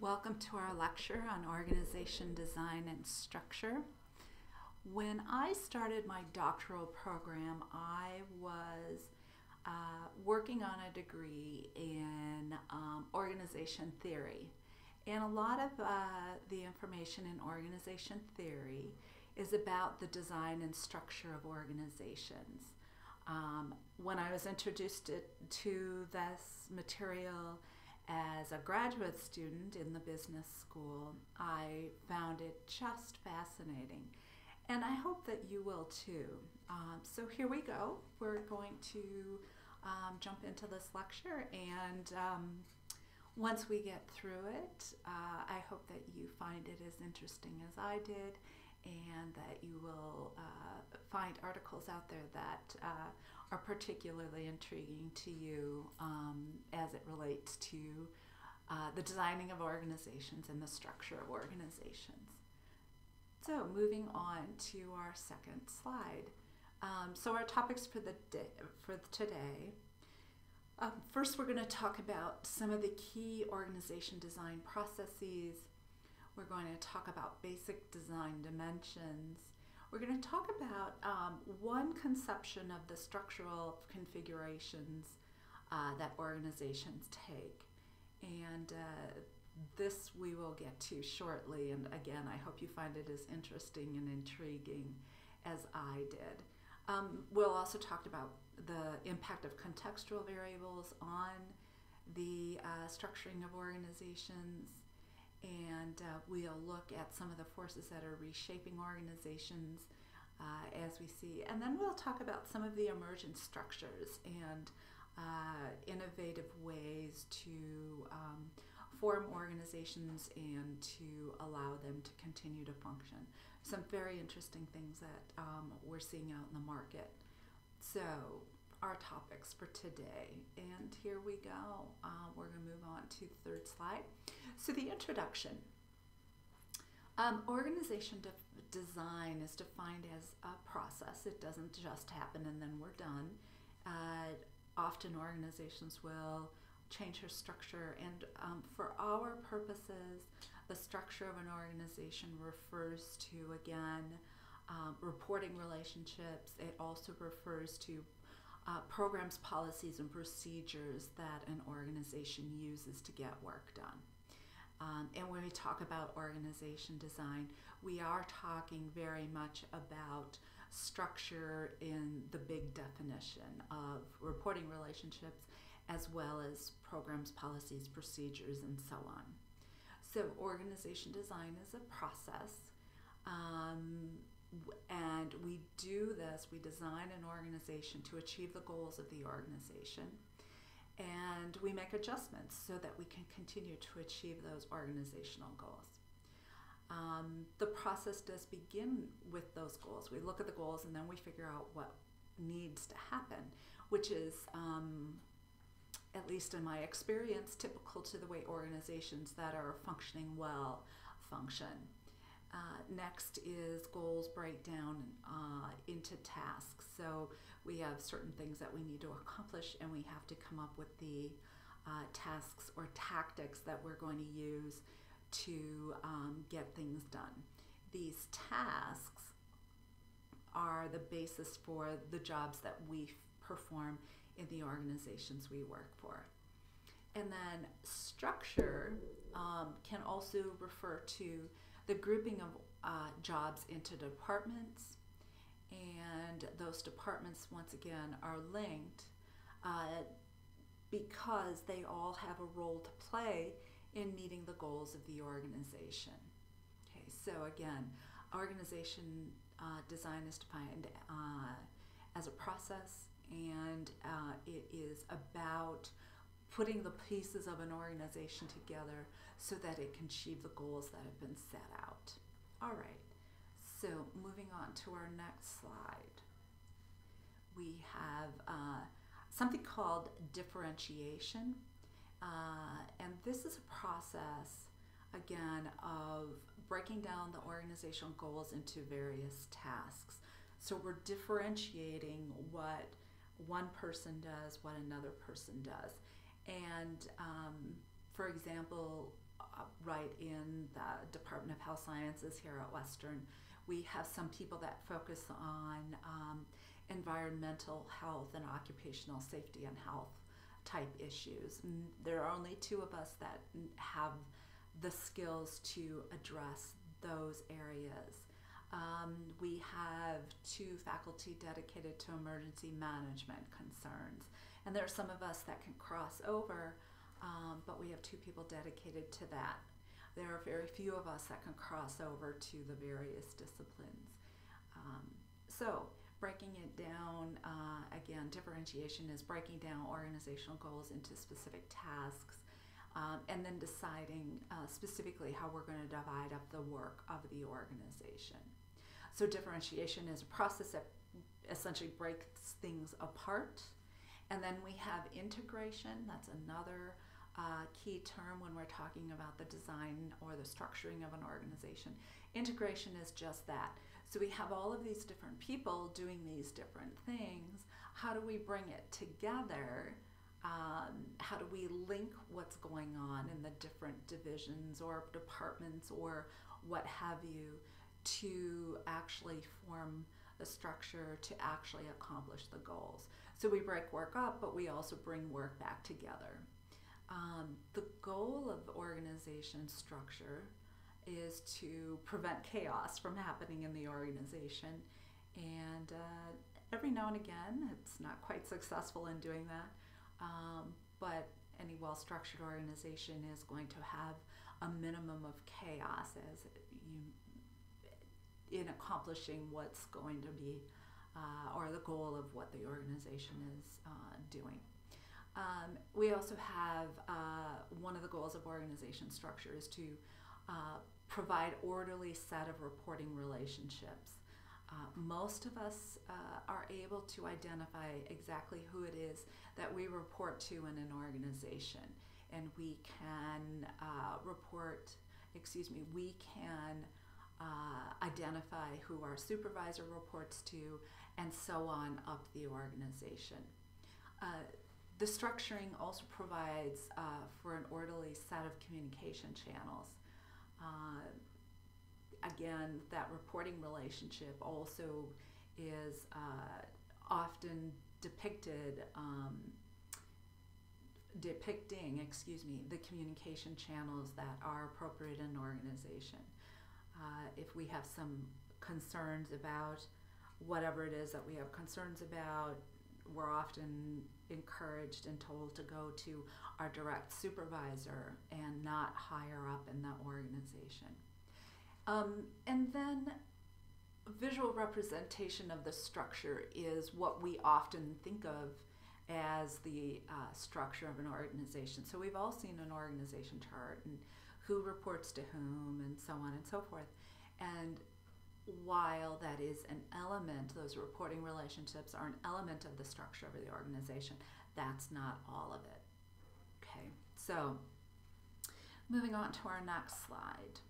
Welcome to our lecture on organization design and structure. When I started my doctoral program, I was working on a degree in organization theory. And a lot of the information in organization theory is about the design and structure of organizations. When I was introduced to this material as a graduate student in the business school, I found it just fascinating. And I hope that you will too. So here we go. We're going to jump into this lecture, and once we get through it, I hope that you find it as interesting as I did, and that you will find articles out there that are particularly intriguing to you as it relates to the designing of organizations and the structure of organizations. So moving on to our second slide. So our topics for today. First, we're going to talk about some of the key organization design processes. We're going to talk about basic design dimensions. We're going to talk about one conception of the structural configurations that organizations take. And this we will get to shortly. And again, I hope you find it as interesting and intriguing as I did. We'll also talk about the impact of contextual variables on the structuring of organizations. And we'll look at some of the forces that are reshaping organizations as we see. And then we'll talk about some of the emergent structures and innovative ways to form organizations and to allow them to continue to function. Some very interesting things that we're seeing out in the market. So our topics for today, and here we go. We're going to move on to the third slide. So the introduction. Organization design is defined as a process. It doesn't just happen and then we're done. Often organizations will change their structure, and for our purposes, the structure of an organization refers to, again, reporting relationships. It also refers to programs, policies, and procedures that an organization uses to get work done. And when we talk about organization design, we are talking very much about structure in the big definition of reporting relationships, as well as programs, policies, procedures, and so on. So organization design is a process. And we do this, we design an organization to achieve the goals of the organization, and we make adjustments so that we can continue to achieve those organizational goals. The process does begin with those goals. We look at the goals and then we figure out what needs to happen, which is, at least in my experience, typical to the way organizations that are functioning well function. Next is goals break down into tasks. So we have certain things that we need to accomplish, and we have to come up with the tasks or tactics that we're going to use to get things done. These tasks are the basis for the jobs that we perform in the organizations we work for. And then structure can also refer to the grouping of jobs into departments, and those departments once again are linked because they all have a role to play in meeting the goals of the organization. Okay, so again, organization design is defined as a process, and it is about putting the pieces of an organization together so that it can achieve the goals that have been set out. All right, so moving on to our next slide. We have something called differentiation, and this is a process, again, of breaking down the organizational goals into various tasks. So we're differentiating what one person does, what another person does. And for example, right in the Department of Health Sciences here at Western. We have some people that focus on environmental health and occupational safety and health type issues. And there are only two of us that have the skills to address those areas. We have two faculty dedicated to emergency management concerns, and there are some of us that can cross over, but we have two people dedicated to that. There are very few of us that can cross over to the various disciplines. So breaking it down, again, differentiation is breaking down organizational goals into specific tasks, and then deciding specifically how we're going to divide up the work of the organization. So differentiation is a process that essentially breaks things apart. And then we have integration. That's another key term when we're talking about the design or the structuring of an organization. Integration is just that. So we have all of these different people doing these different things. How do we bring it together? How do we link what's going on in the different divisions or departments or what have you to actually form the structure to actually accomplish the goals? So we break work up, but we also bring work back together. The goal of organization structure is to prevent chaos from happening in the organization, and every now and again it's not quite successful in doing that, but any well-structured organization is going to have a minimum of chaos as in accomplishing what's going to be or the goal of what the organization is doing. We also have one of the goals of organization structure is to provide orderly set of reporting relationships. Most of us are able to identify exactly who it is that we report to in an organization, and we can we can identify who our supervisor reports to, and so on up the organization. The structuring also provides for an orderly set of communication channels. Again, that reporting relationship also is often depicting the communication channels that are appropriate in an organization. If we have some concerns about whatever it is that we have concerns about, we're often encouraged and told to go to our direct supervisor and not higher up in the organization. And then visual representation of the structure is what we often think of as the structure of an organization. So we've all seen an organization chart and who reports to whom and so on and so forth. And while that is an element, those reporting relationships are an element of the structure of the organization, that's not all of it. Okay, so moving on to our next slide.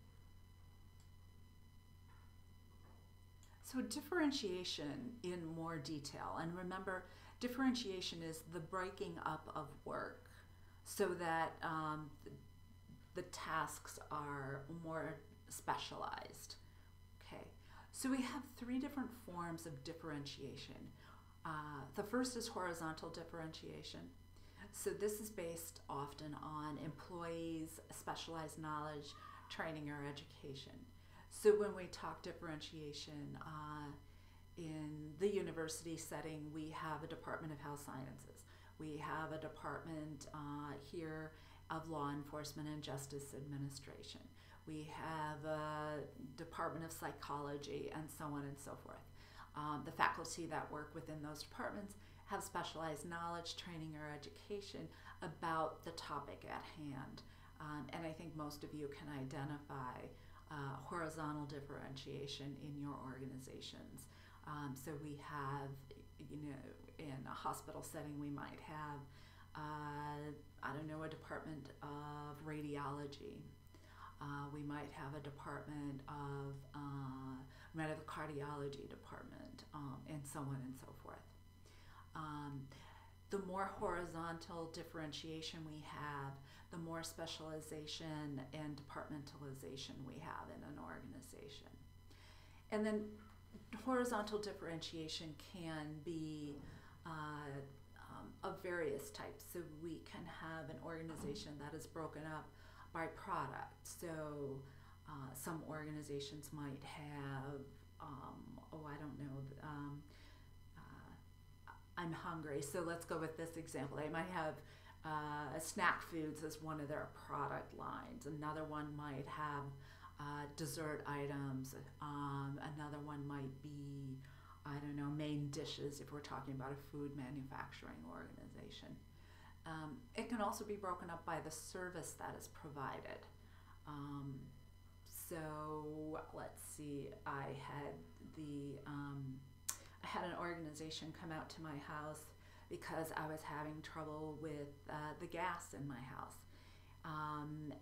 So differentiation in more detail, and remember, differentiation is the breaking up of work so that the tasks are more specialized. Okay, so we have three different forms of differentiation. The first is horizontal differentiation. So this is based often on employees' specialized knowledge, training, or education. So when we talk differentiation in the university setting, we have a Department of Health Sciences. We have a department here of Law Enforcement and Justice Administration. We have a Department of Psychology, and so on and so forth. The faculty that work within those departments have specialized knowledge, training, or education about the topic at hand. And I think most of you can identify horizontal differentiation in your organizations. So we have, in a hospital setting, we might have, a department of radiology. We might have a department of medical cardiology department, and so on and so forth. the more horizontal differentiation we have, the more specialization and departmentalization we have in an organization. And then horizontal differentiation can be of various types. So we can have an organization that is broken up by product. So some organizations might have, I don't know, I'm hungry, so let's go with this example. They might have snack foods as one of their product lines. Another one might have dessert items. Another one might be, I don't know, main dishes if we're talking about a food manufacturing organization. It can also be broken up by the service that is provided. So let's see, I had an organization come out to my house because I was having trouble with the gas in my house.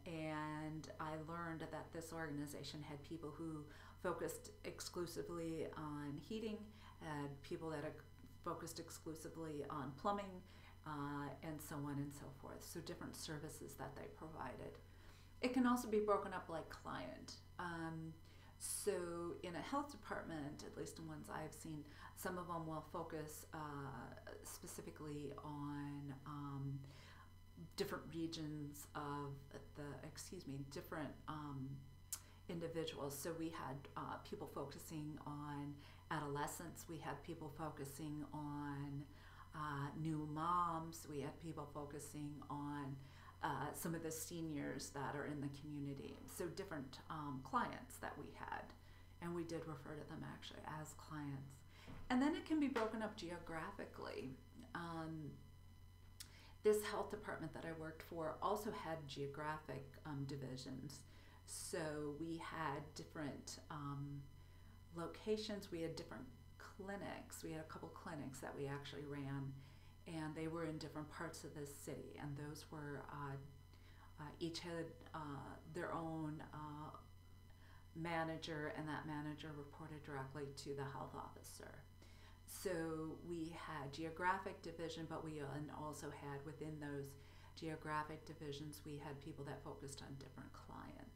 And I learned that this organization had people who focused exclusively on heating, people that are focused exclusively on plumbing, and so on and so forth. So different services that they provided. It can also be broken up like client. So in a health department, at least in ones I've seen, some of them will focus specifically on different regions of different individuals. So we had people focusing on adolescents, we had people focusing on new moms, we had people focusing on some of the seniors that are in the community. So different clients that we had, and we did refer to them actually as clients. And then it can be broken up geographically. This health department that I worked for also had geographic divisions. So we had different locations, we had different clinics. We had a couple clinics that we actually ran, and they were in different parts of the city, and those were each had their own manager, and that manager reported directly to the health officer. So we had geographic division, but we also had within those geographic divisions, we had people that focused on different clients.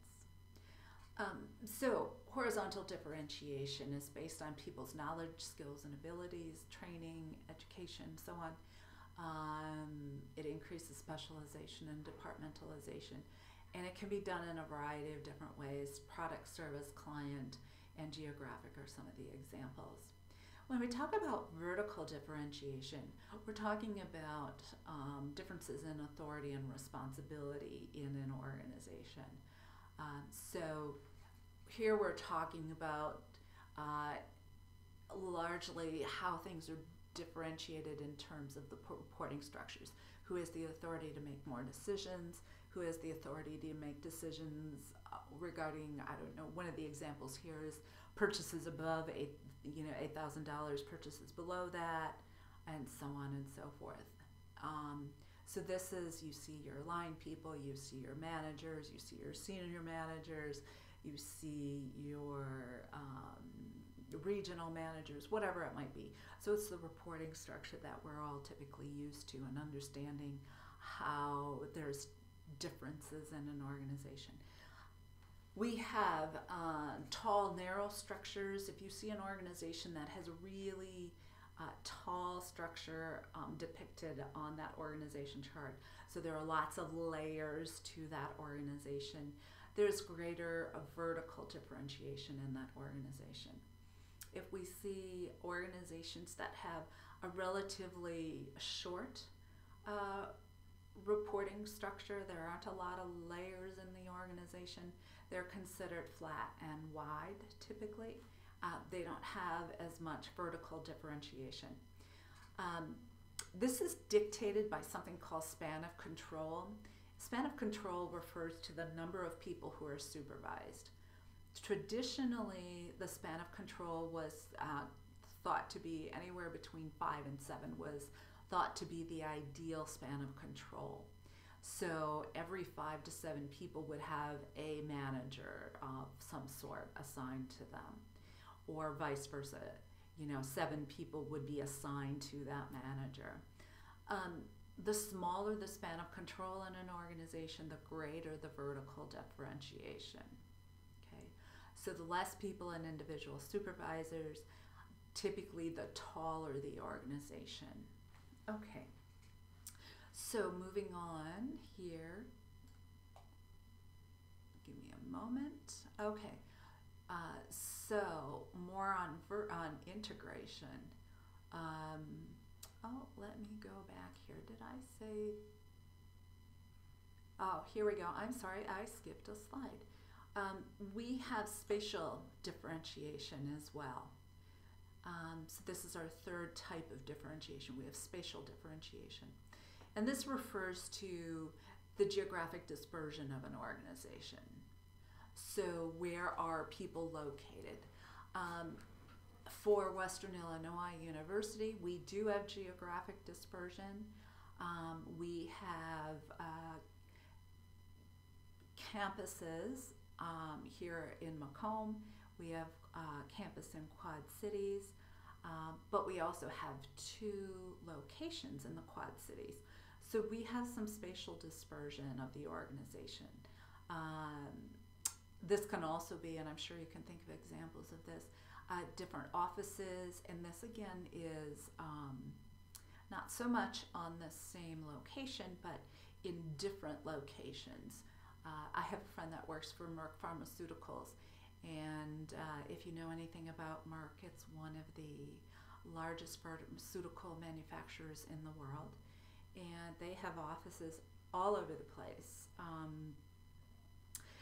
So horizontal differentiation is based on people's knowledge, skills, and abilities, training, education, so on. It increases specialization and departmentalization, and it can be done in a variety of different ways. Product, service, client, and geographic are some of the examples. When we talk about vertical differentiation, we're talking about differences in authority and responsibility in an organization. So here we're talking about largely how things are differentiated in terms of the reporting structures. Who has the authority to make more decisions? Who has the authority to make decisions regarding, I don't know, one of the examples here is purchases above $8,000, purchases below that, and so on and so forth. So this is, you see your line people, you see your managers, you see your senior managers, you see your regional managers, whatever it might be. So it's the reporting structure that we're all typically used to, and understanding how there's differences in an organization. We have tall, narrow structures. If you see an organization that has a really tall structure depicted on that organization chart, so there are lots of layers to that organization, there's greater vertical differentiation in that organization. If we see organizations that have a relatively short reporting structure, there aren't a lot of layers in the organization, they're considered flat and wide typically. They don't have as much vertical differentiation. This is dictated by something called span of control. Span of control refers to the number of people who are supervised. Traditionally, the span of control was thought to be anywhere between 5 and 7 was thought to be the ideal span of control. So every 5 to 7 people would have a manager of some sort assigned to them, or vice versa. 7 people would be assigned to that manager. The smaller the span of control in an organization, the greater the vertical differentiation. Okay, so the less people and individual supervisors, typically the taller the organization. Okay, so moving on here, give me a moment. Okay, so more on integration. Oh, let me go back here. Did I say? Oh, here we go. I'm sorry, I skipped a slide. We have spatial differentiation as well. So this is our third type of differentiation. We have spatial differentiation. And this refers to the geographic dispersion of an organization. So where are people located? For Western Illinois University, we do have geographic dispersion. We have campuses here in Macomb. We have campus in Quad Cities, but we also have 2 locations in the Quad Cities. So we have some spatial dispersion of the organization. This can also be, and I'm sure you can think of examples of this, different offices, and this again is not so much on the same location, but in different locations. I have a friend that works for Merck Pharmaceuticals, and if you know anything about Merck, it's one of the largest pharmaceutical manufacturers in the world, and they have offices all over the place.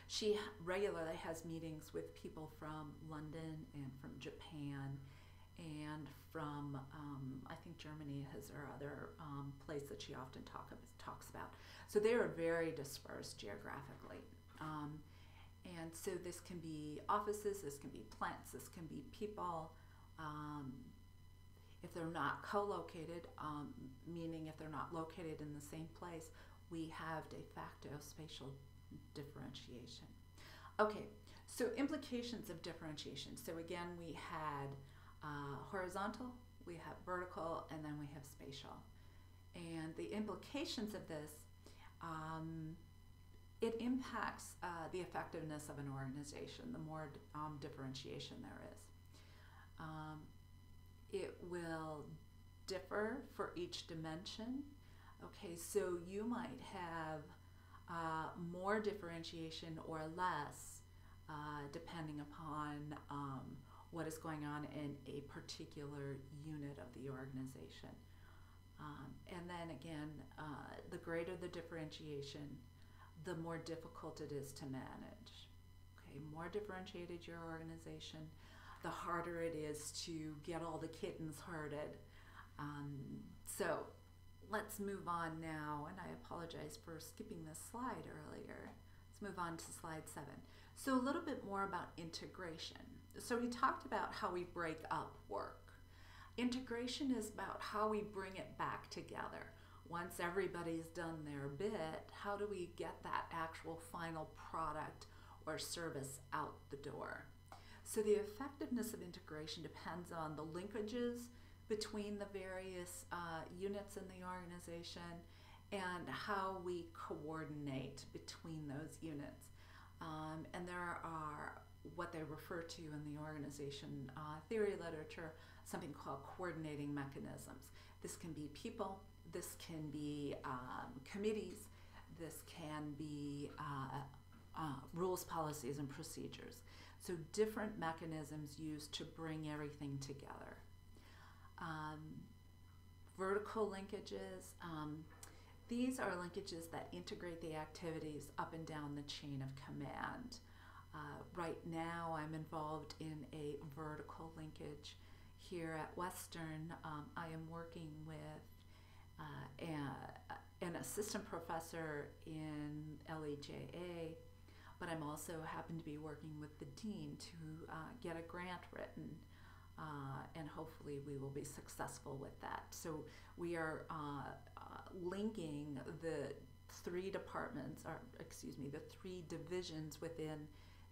She regularly has meetings with people from London and from Japan and from, I think Germany is her other place that she often talks about. So they are very dispersed geographically. And so this can be offices, this can be plants, this can be people. If they're not co-located, meaning if they're not located in the same place, we have de facto spatial differentiation. Okay, so implications of differentiation. So again, we had horizontal, we have vertical, and then we have spatial. And the implications of this, it impacts the effectiveness of an organization, the more differentiation there is. It will differ for each dimension. Okay, so you might have more differentiation or less depending upon what is going on in a particular unit of the organization. And then again, the greater the differentiation, the more difficult it is to manage. Okay, more differentiated your organization, the harder it is to get all the kittens herded. So let's move on now, and I apologize for skipping this slide earlier. Let's move on to slide 7. So a little bit more about integration. So we talked about how we break up work. Integration is about how we bring it back together. Once everybody's done their bit, how do we get that actual final product or service out the door? So the effectiveness of integration depends on the linkages between the various units in the organization and how we coordinate between those units. And there are what they refer to in the organization theory literature, something called coordinating mechanisms. This can be people, this can be committees, this can be rules, policies, and procedures. So different mechanisms used to bring everything together. Vertical linkages, these are linkages that integrate the activities up and down the chain of command. Right now I'm involved in a vertical linkage here at Western. I am working with an assistant professor in LEJA, but I'm also happen to be working with the dean to get a grant written, and hopefully we will be successful with that. So we are linking the 3 departments, or excuse me, the 3 divisions within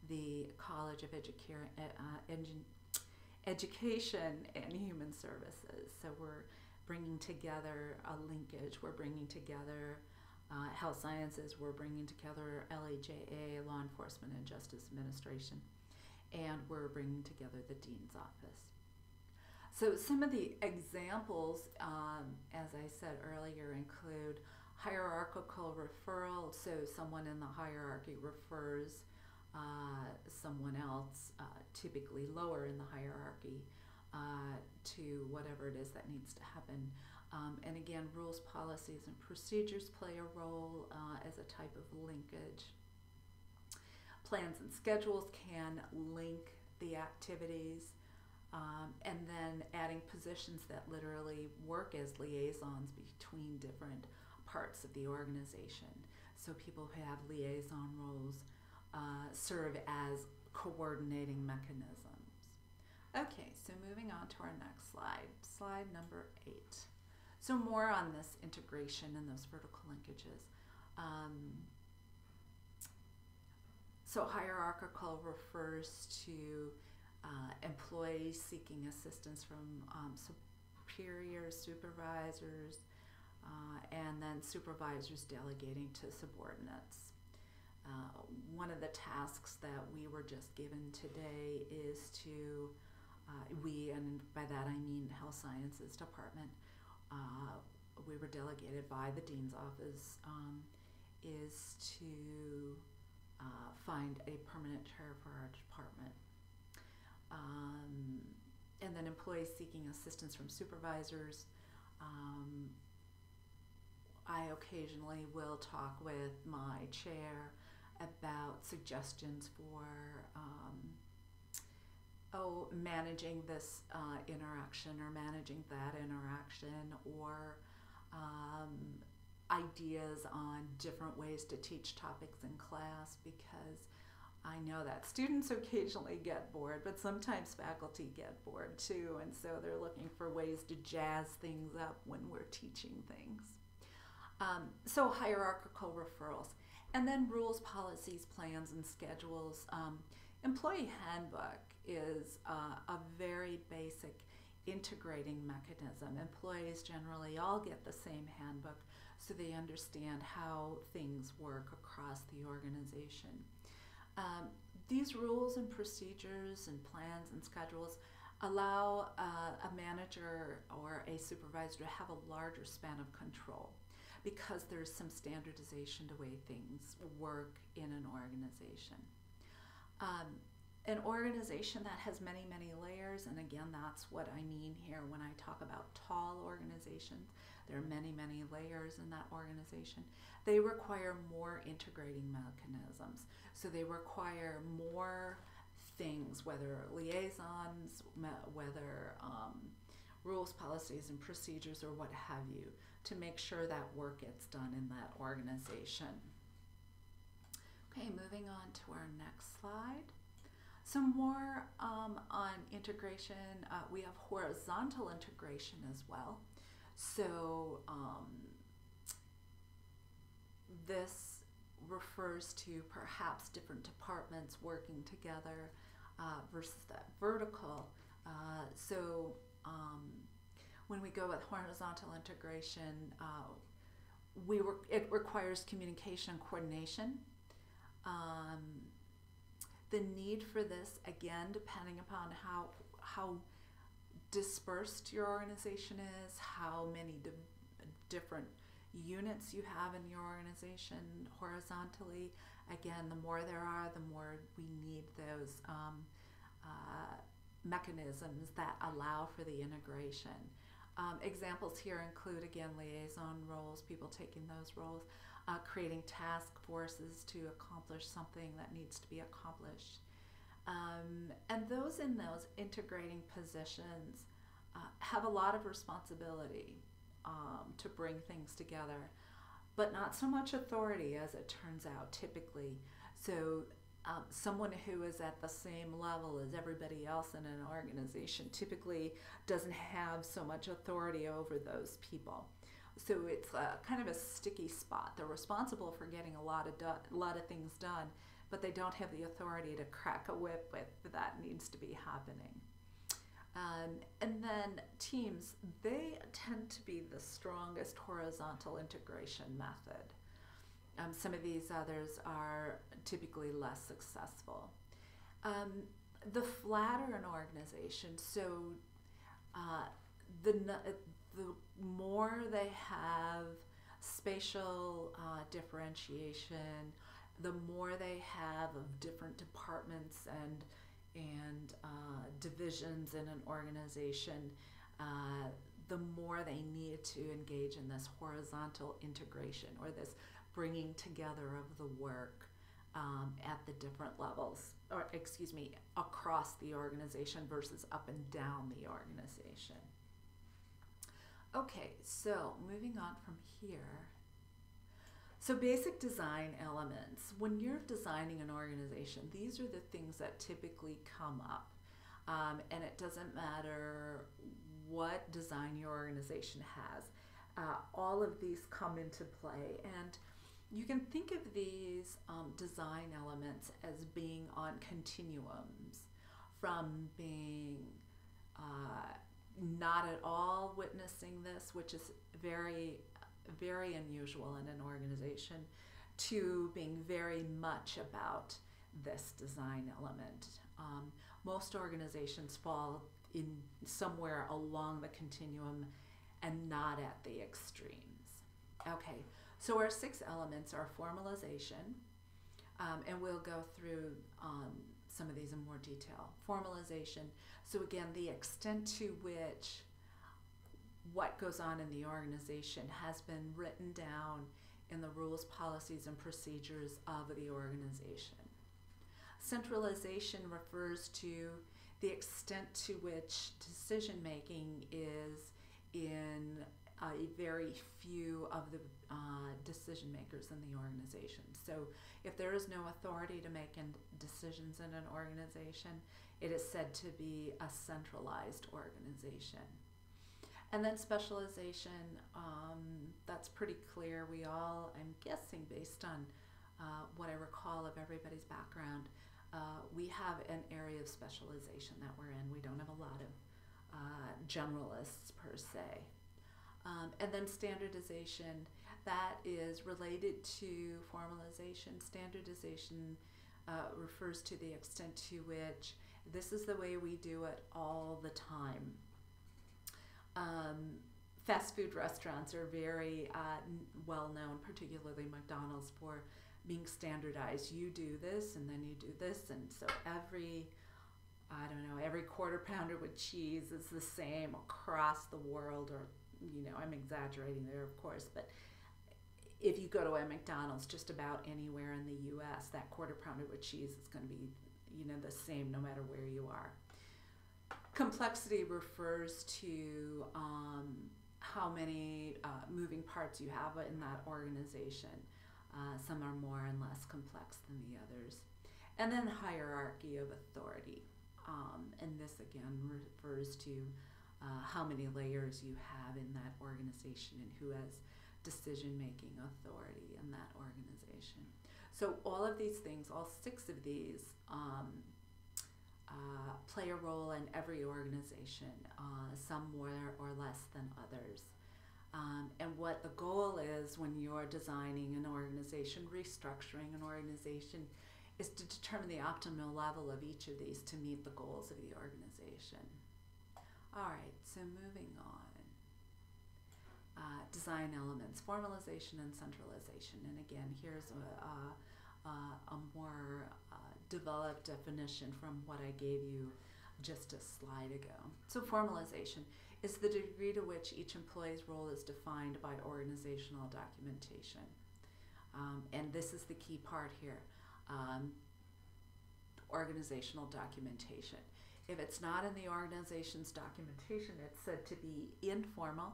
the College of Education and Human Services. So we're bringing together a linkage. We're bringing together health sciences, we're bringing together LAJA, Law Enforcement and Justice Administration, and we're bringing together the Dean's Office. So some of the examples, as I said earlier, include hierarchical referral. So someone in the hierarchy refers someone else, typically lower in the hierarchy, to whatever it is that needs to happen. And again, rules, policies, and procedures play a role as a type of linkage. Plans and schedules can link the activities, and then adding positions that literally work as liaisons between different parts of the organization. So people who have liaison roles serve as coordinating mechanisms. Okay, so moving on to our next slide, slide number 8. So more on this integration and those vertical linkages. So hierarchical refers to employees seeking assistance from superiors, supervisors, and then supervisors delegating to subordinates. One of the tasks that we were just given today is to, and by that I mean Health Sciences Department, we were delegated by the Dean's Office, is to find a permanent chair for our department. And then employees seeking assistance from supervisors. I occasionally will talk with my chair about suggestions for managing this interaction or managing that interaction, or ideas on different ways to teach topics in class, because I know that students occasionally get bored, but sometimes faculty get bored too, and so they're looking for ways to jazz things up when we're teaching things. So hierarchical referrals, and then rules, policies, plans, and schedules. Employee handbook is a very basic integrating mechanism. Employees generally all get the same handbook, so they understand how things work across the organization. These rules and procedures and plans and schedules allow a manager or a supervisor to have a larger span of control, because there's some standardization to way things work in an organization. An organization that has many, many layers, and again, that's what I mean here when I talk about tall organizations. There are many, many layers in that organization. They require more integrating mechanisms. So they require more things, whether liaisons, whether rules, policies, and procedures, or what have you, to make sure that work gets done in that organization. Okay, moving on to our next slide. Some more on integration. We have horizontal integration as well. So this refers to perhaps different departments working together versus that vertical. When we go with horizontal integration, it requires communication and coordination. The need for this, again, depending upon how dispersed your organization is, how many different units you have in your organization horizontally. Again, the more there are, the more we need those mechanisms that allow for the integration. Examples here include, again, liaison roles, people taking those roles, creating task forces to accomplish something that needs to be accomplished. And those in those integrating positions have a lot of responsibility to bring things together, but not so much authority, as it turns out, typically. So someone who is at the same level as everybody else in an organization typically doesn't have so much authority over those people. So it's kind of a sticky spot. They're responsible for getting a lot of things done, but they don't have the authority to crack a whip with that needs to be happening. And then teams, they tend to be the strongest horizontal integration method. Some of these others are typically less successful. The flatter an organization, so the more they have spatial differentiation, the more they have of different departments and divisions in an organization, the more they need to engage in this horizontal integration, or this bringing together of the work at the different levels, or across the organization versus up and down the organization. Okay, so moving on from here. So basic design elements. When you're designing an organization, these are the things that typically come up. And it doesn't matter what design your organization has. All of these come into play. And you can think of these design elements as being on continuums, from being not at all witnessing this, which is very, very unusual in an organization, to being very much about this design element. Most organizations fall in somewhere along the continuum and not at the extremes. Okay, so our 6 elements are formalization, and we'll go through some of these in more detail. Formalization, so again, the extent to which what goes on in the organization has been written down in the rules, policies, and procedures of the organization. Centralization refers to the extent to which decision making is in a very few of the decision makers in the organization. So if there is no authority to make decisions in an organization, it is said to be a centralized organization. And then specialization, that's pretty clear. We all, I'm guessing based on what I recall of everybody's background, we have an area of specialization that we're in. We don't have a lot of generalists per se. And then standardization, that is related to formalization. Standardization refers to the extent to which this is the way we do it all the time. Fast food restaurants are very well known, particularly McDonald's, for being standardized. You do this and then you do this, and so every quarter pounder with cheese is the same across the world, or I'm exaggerating there, of course, but if you go to a McDonald's just about anywhere in the US, that quarter pounder with cheese is going to be the same no matter where you are. Complexity refers to how many moving parts you have in that organization. Some are more and less complex than the others. And then hierarchy of authority. And this again refers to how many layers you have in that organization and who has decision-making authority in that organization. So all of these things, all 6 of these, play a role in every organization, some more or less than others. And what the goal is when you're designing an organization, restructuring an organization, is to determine the optimal level of each of these to meet the goals of the organization. All right, so moving on. Design elements, formalization and centralization. And again, here's a more developed definition from what I gave you just a slide ago. So formalization is the degree to which each employee's role is defined by organizational documentation. And this is the key part here, organizational documentation. If it's not in the organization's documentation, it's said to be informal.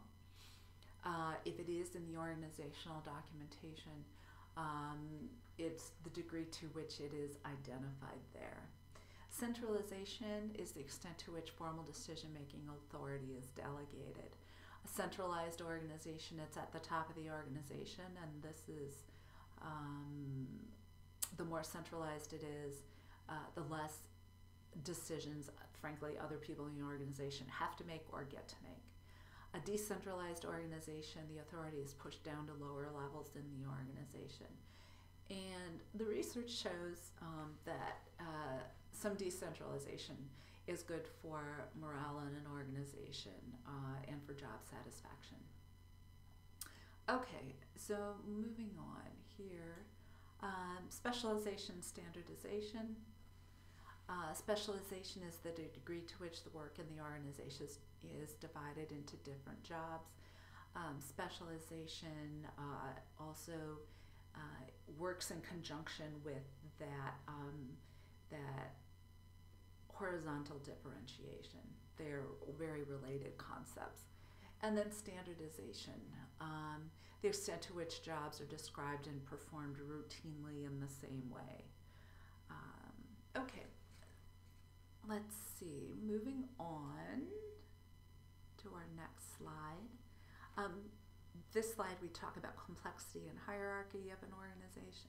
If it is in the organizational documentation, it's the degree to which it is identified there. Centralization is the extent to which formal decision-making authority is delegated. A centralized organization, it's at the top of the organization, and this is, the more centralized it is, the less decisions frankly, other people in the organization have to make or get to make. A decentralized organization, the authority is pushed down to lower levels in the organization. And the research shows that some decentralization is good for morale in an organization and for job satisfaction. Okay, so moving on here, specialization, standardization. Specialization is the degree to which the work in the organization is divided into different jobs. Specialization also works in conjunction with that horizontal differentiation. They're very related concepts. And then standardization, the extent to which jobs are described and performed routinely in the same way. Okay, let's see, moving on to our next slide. This slide we talk about complexity and hierarchy of an organization,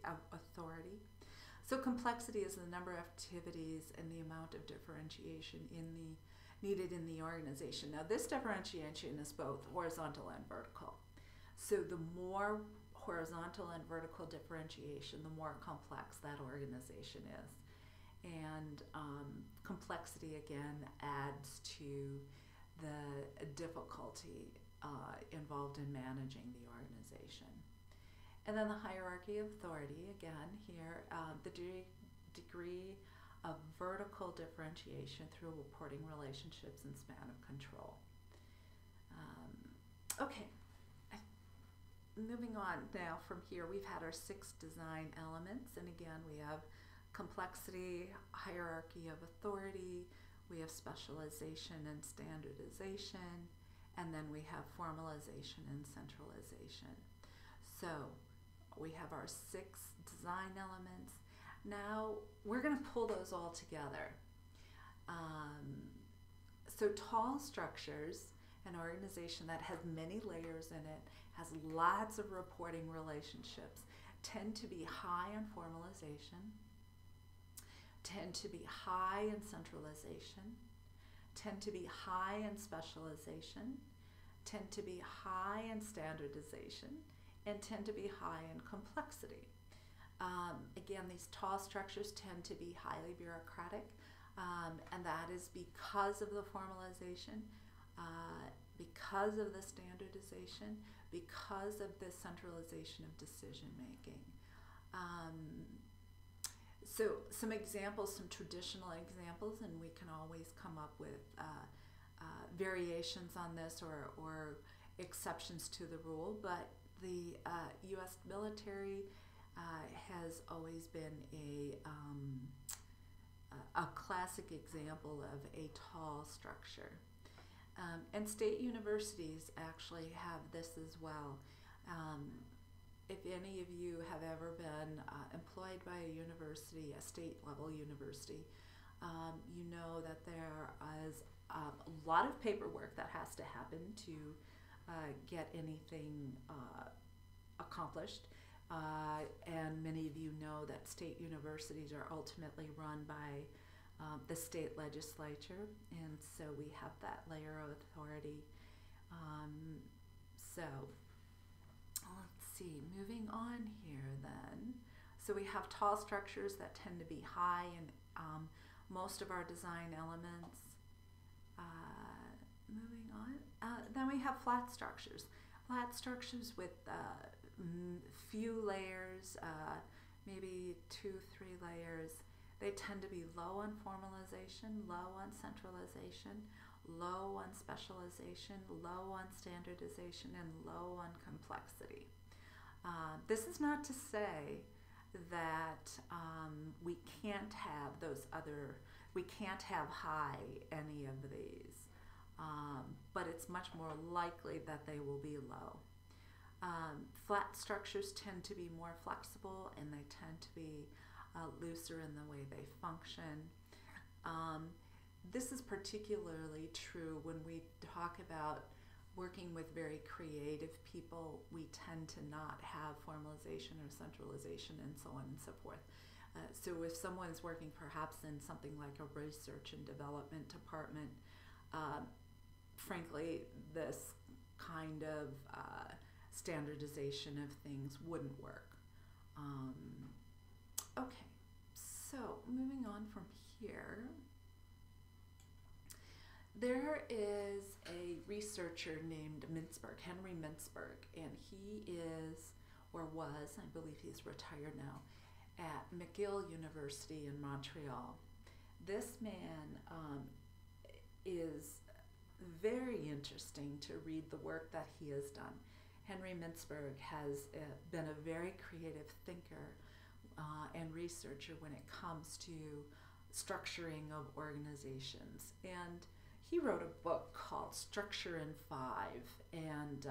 of authority. So complexity is the number of activities and the amount of differentiation needed in the organization. Now this differentiation is both horizontal and vertical. So the more horizontal and vertical differentiation, the more complex that organization is. And complexity again adds to the difficulty involved in managing the organization. And then the hierarchy of authority, again here, the degree of vertical differentiation through reporting relationships and span of control. Okay, moving on now from here, we've had our 6 design elements, and again we have complexity, hierarchy of authority, we have specialization and standardization, and then we have formalization and centralization. So we have our 6 design elements. Now we're going to pull those all together. So tall structures, an organization that has many layers in it, has lots of reporting relationships, tend to be high in formalization, tend to be high in centralization, tend to be high in specialization, tend to be high in standardization, and tend to be high in complexity. Again, these tall structures tend to be highly bureaucratic, and that is because of the formalization, because of the standardization, because of the centralization of decision making. So some examples, some traditional examples, and we can always come up with variations on this or exceptions to the rule, but the U.S. military has always been a classic example of a tall structure. And state universities actually have this as well. If any of you have ever been employed by a university, a state level university, you know that there is a lot of paperwork that has to happen to get anything accomplished. And many of you know that state universities are ultimately run by the state legislature, and so we have that layer of authority. So let's see, moving on here then. So we have tall structures that tend to be high in most of our design elements. Moving on, then we have flat structures. Flat structures with few layers, maybe 2-3 layers. They tend to be low on formalization, low on centralization, low on specialization, low on standardization, and low on complexity. This is not to say that we can't have we can't have high any of these, but it's much more likely that they will be low. Flat structures tend to be more flexible, and they tend to be looser in the way they function. This is particularly true when we talk about working with very creative people. We tend to not have formalization or centralization and so on and so forth. So if someone's working perhaps in something like a research and development department, frankly, this kind of standardization of things wouldn't work. Okay, so moving on from here, there is a researcher named Mintzberg, Henry Mintzberg, and he is, or was, I believe he's retired now, at McGill University in Montreal. This man is very interesting to read the work that he has done. Henry Mintzberg has been a very creative thinker and researcher when it comes to structuring of organizations. And he wrote a book called Structure in Five, and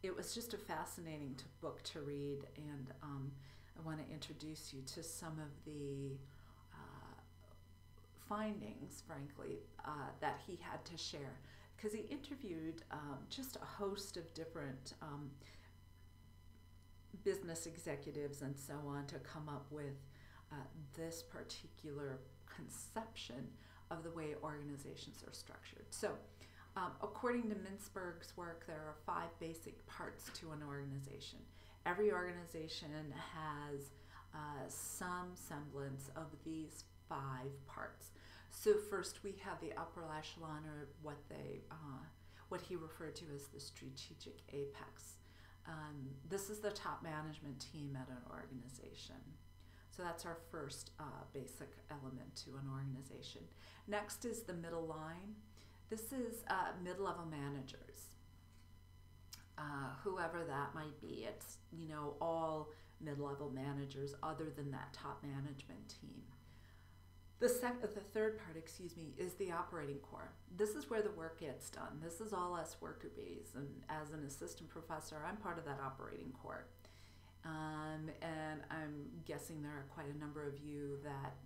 it was just a fascinating book to read, and I want to introduce you to some of the findings, frankly, that he had to share, because he interviewed just a host of different business executives and so on to come up with this particular conception of the way organizations are structured. So, according to Mintzberg's work, there are 5 basic parts to an organization. Every organization has some semblance of these 5 parts. So first we have the upper echelon, or what he referred to as the strategic apex. This is the top management team at an organization. So that's our first basic element to an organization. Next is the middle line. This is mid-level managers, whoever that might be. It's, all mid-level managers other than that top management team. The third part, is the operating core. This is where the work gets done. This is all us worker bees, and as an assistant professor, I'm part of that operating core. And I'm guessing there are quite a number of you that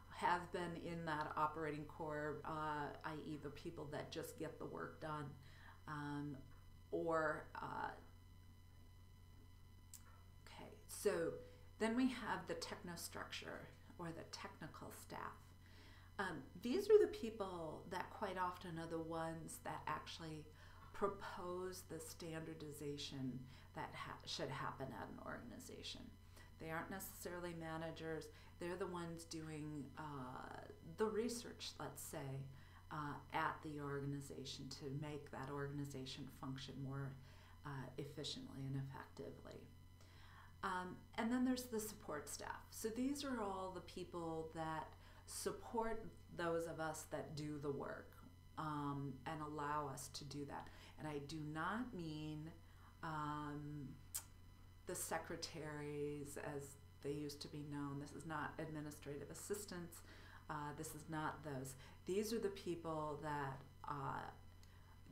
have been in that operating core, i.e. the people that just get the work done, okay, so then we have the technostructure, or the technical staff. These are the people that quite often are the ones that actually propose the standardization that should happen at an organization. They aren't necessarily managers. They're the ones doing the research, let's say, at the organization to make that organization function more efficiently and effectively. And then there's the support staff. So these are all the people that support those of us that do the work and allow us to do that. And I do not mean the secretaries as they used to be known. This is not administrative assistants. This is not those. These are the people that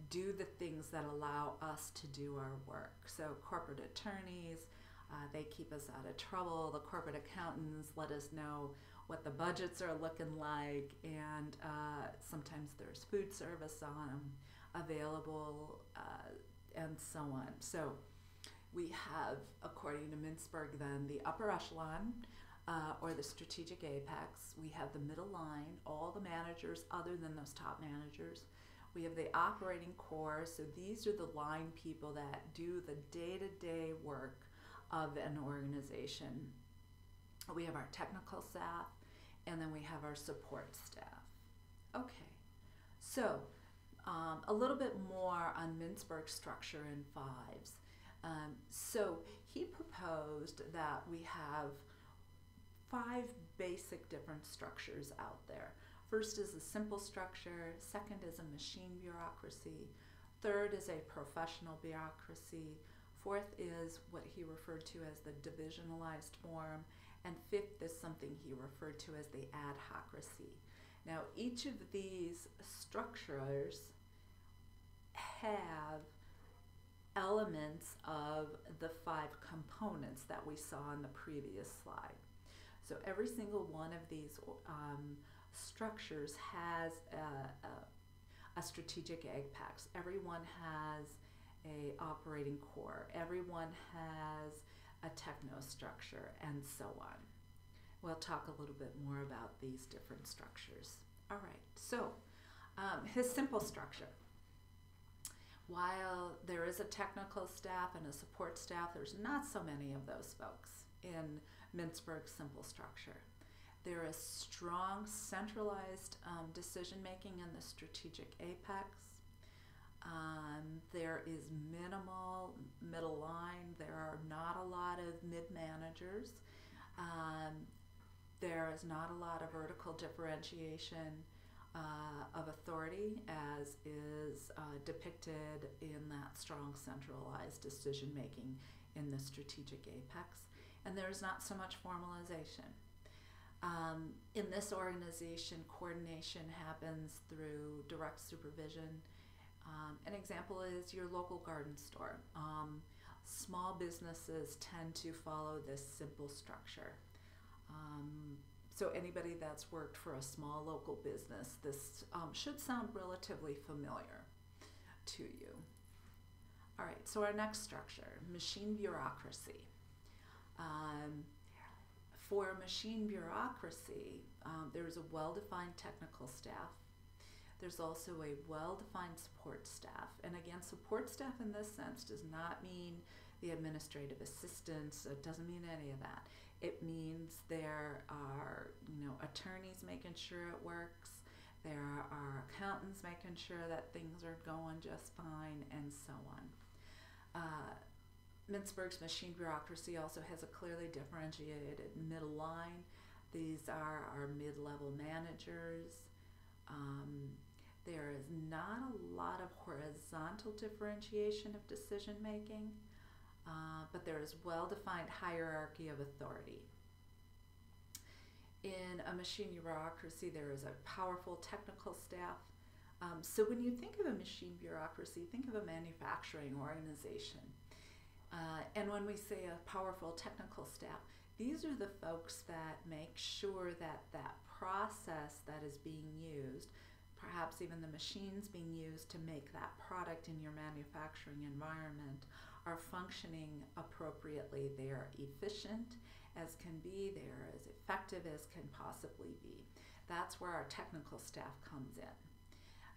do the things that allow us to do our work. So corporate attorneys, they keep us out of trouble. The corporate accountants let us know what the budgets are looking like, and sometimes there's food service on them available, and so on. So we have, according to Mintzberg, then the upper echelon, or the strategic apex. We have the middle line, all the managers other than those top managers. We have the operating core, so these are the line people that do the day-to-day work of an organization. We have our technical staff, and then we have our support staff. Okay, so a little bit more on Mintzberg's structure in fives. So he proposed that we have 5 basic different structures out there. First is a simple structure, second is a machine bureaucracy, third is a professional bureaucracy, fourth is what he referred to as the divisionalized form, and fifth is something he referred to as the ad hocracy. Now, each of these structures have elements of the 5 components that we saw in the previous slide. So every single one of these structures has a strategic apex. Everyone has a operating core. Everyone has a technostructure, and so on. we'll talk a little bit more about these different structures. All right, so his simple structure. While there is a technical staff and a support staff, there's not so many of those folks in Mintzberg's simple structure. There is strong centralized decision-making in the strategic apex. There is minimal middle line. There are not a lot of mid-managers. There is not a lot of vertical differentiation of authority as is depicted in that strong centralized decision-making in the strategic apex. And there's not so much formalization. In this organization, coordination happens through direct supervision. An example is your local garden store. Small businesses tend to follow this simple structure. So anybody that's worked for a small local business, this should sound relatively familiar to you. All right, so our next structure, machine bureaucracy. For machine bureaucracy, there's a well-defined technical staff. There's also a well-defined support staff. And again, support staff in this sense does not mean the administrative assistants. It doesn't mean any of that. It means there are, attorneys making sure it works. There are accountants making sure that things are going just fine, and so on. Mintzberg's machine bureaucracy also has a clearly differentiated middle line. These are our mid-level managers. There is not a lot of horizontal differentiation of decision making, but there is well-defined hierarchy of authority. In a machine bureaucracy, there is a powerful technical staff. So when you think of a machine bureaucracy, think of a manufacturing organization. And when we say a powerful technical staff, these are the folks that make sure that that process that is being used, perhaps even the machines being used to make that product in your manufacturing environment, are functioning appropriately. They are efficient as can be, they are as effective as can possibly be. That's where our technical staff comes in.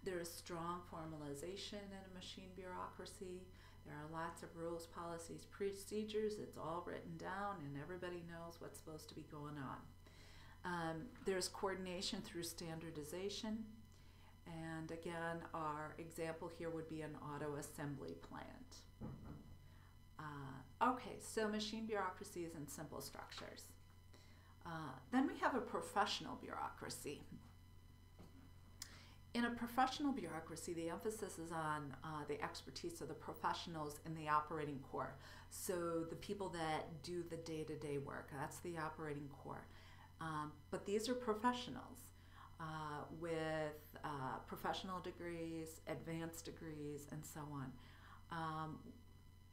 There is strong formalization in a machine bureaucracy. There are lots of rules, policies, procedures. It's all written down and everybody knows what's supposed to be going on. There's coordination through standardization. And again, our example here would be an auto assembly plant. Okay, so machine bureaucracies and simple structures. Then we have a professional bureaucracy. In a professional bureaucracy, the emphasis is on the expertise of the professionals in the operating core. So the people that do the day-to-day work, that's the operating core. But these are professionals with professional degrees, advanced degrees, and so on.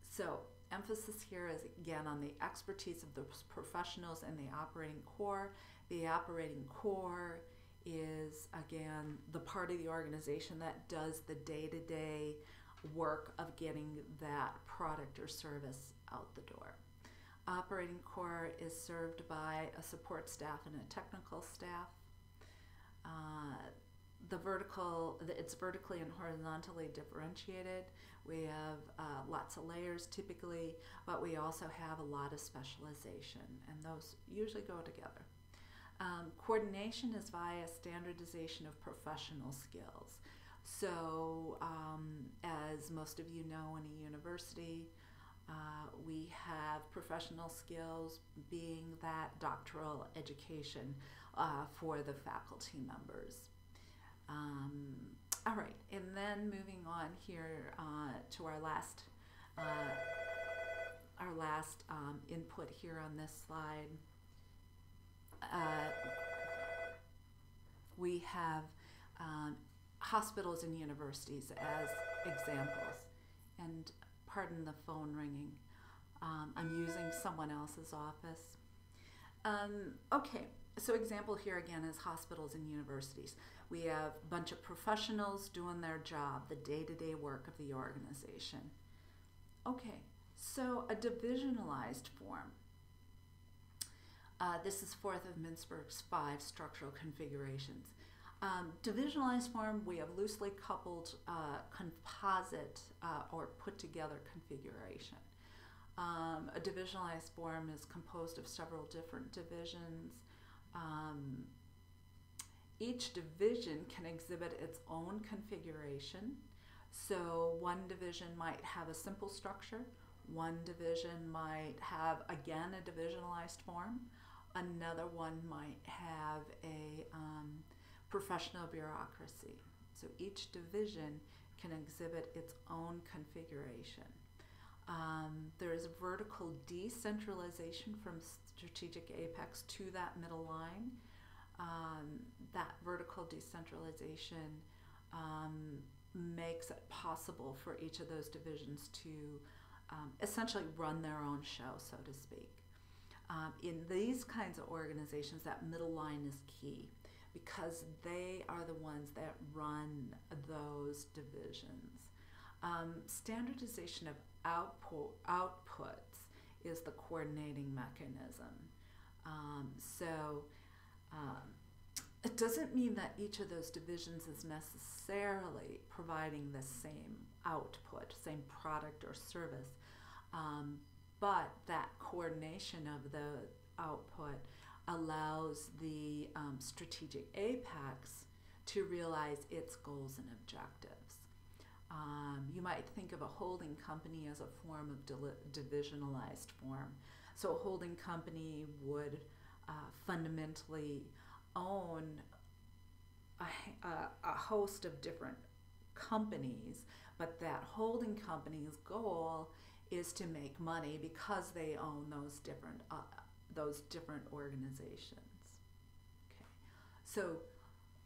So emphasis here is again on the expertise of the professionals in the operating core. The operating core is again the part of the organization that does the day-to-day work of getting that product or service out the door. Operating core is served by a support staff and a technical staff. It's vertically and horizontally differentiated. We have lots of layers typically, but we also have a lot of specialization, and those usually go together. Coordination is via standardization of professional skills. So as most of you know, in a university, we have professional skills being that doctoral education for the faculty members. All right, and then moving on here to our last input here on this slide. We have hospitals and universities as examples. And pardon the phone ringing. I'm using someone else's office. Okay, so example here again is hospitals and universities. We have a bunch of professionals doing their job, the day-to-day work of the organization. Okay, so a divisionalized form. This is fourth of Mintzberg's 5 structural configurations. Divisionalized form, we have loosely coupled composite or put together configuration. A divisionalized form is composed of several different divisions. Each division can exhibit its own configuration. So one division might have a simple structure, one division might have, again, a divisionalized form, another one might have a professional bureaucracy. So each division can exhibit its own configuration. There is vertical decentralization from strategic apex to that middle line. That vertical decentralization makes it possible for each of those divisions to essentially run their own show, so to speak. In these kinds of organizations, that middle line is key because they are the ones that run those divisions. Standardization of outputs is the coordinating mechanism. It doesn't mean that each of those divisions is necessarily providing the same output, same product or service, but that coordination of the output allows the strategic apex to realize its goals and objectives. You might think of a holding company as a form of divisionalized form. So a holding company would fundamentally own a host of different companies, but that holding company's goal is to make money because they own those different organizations. Okay, so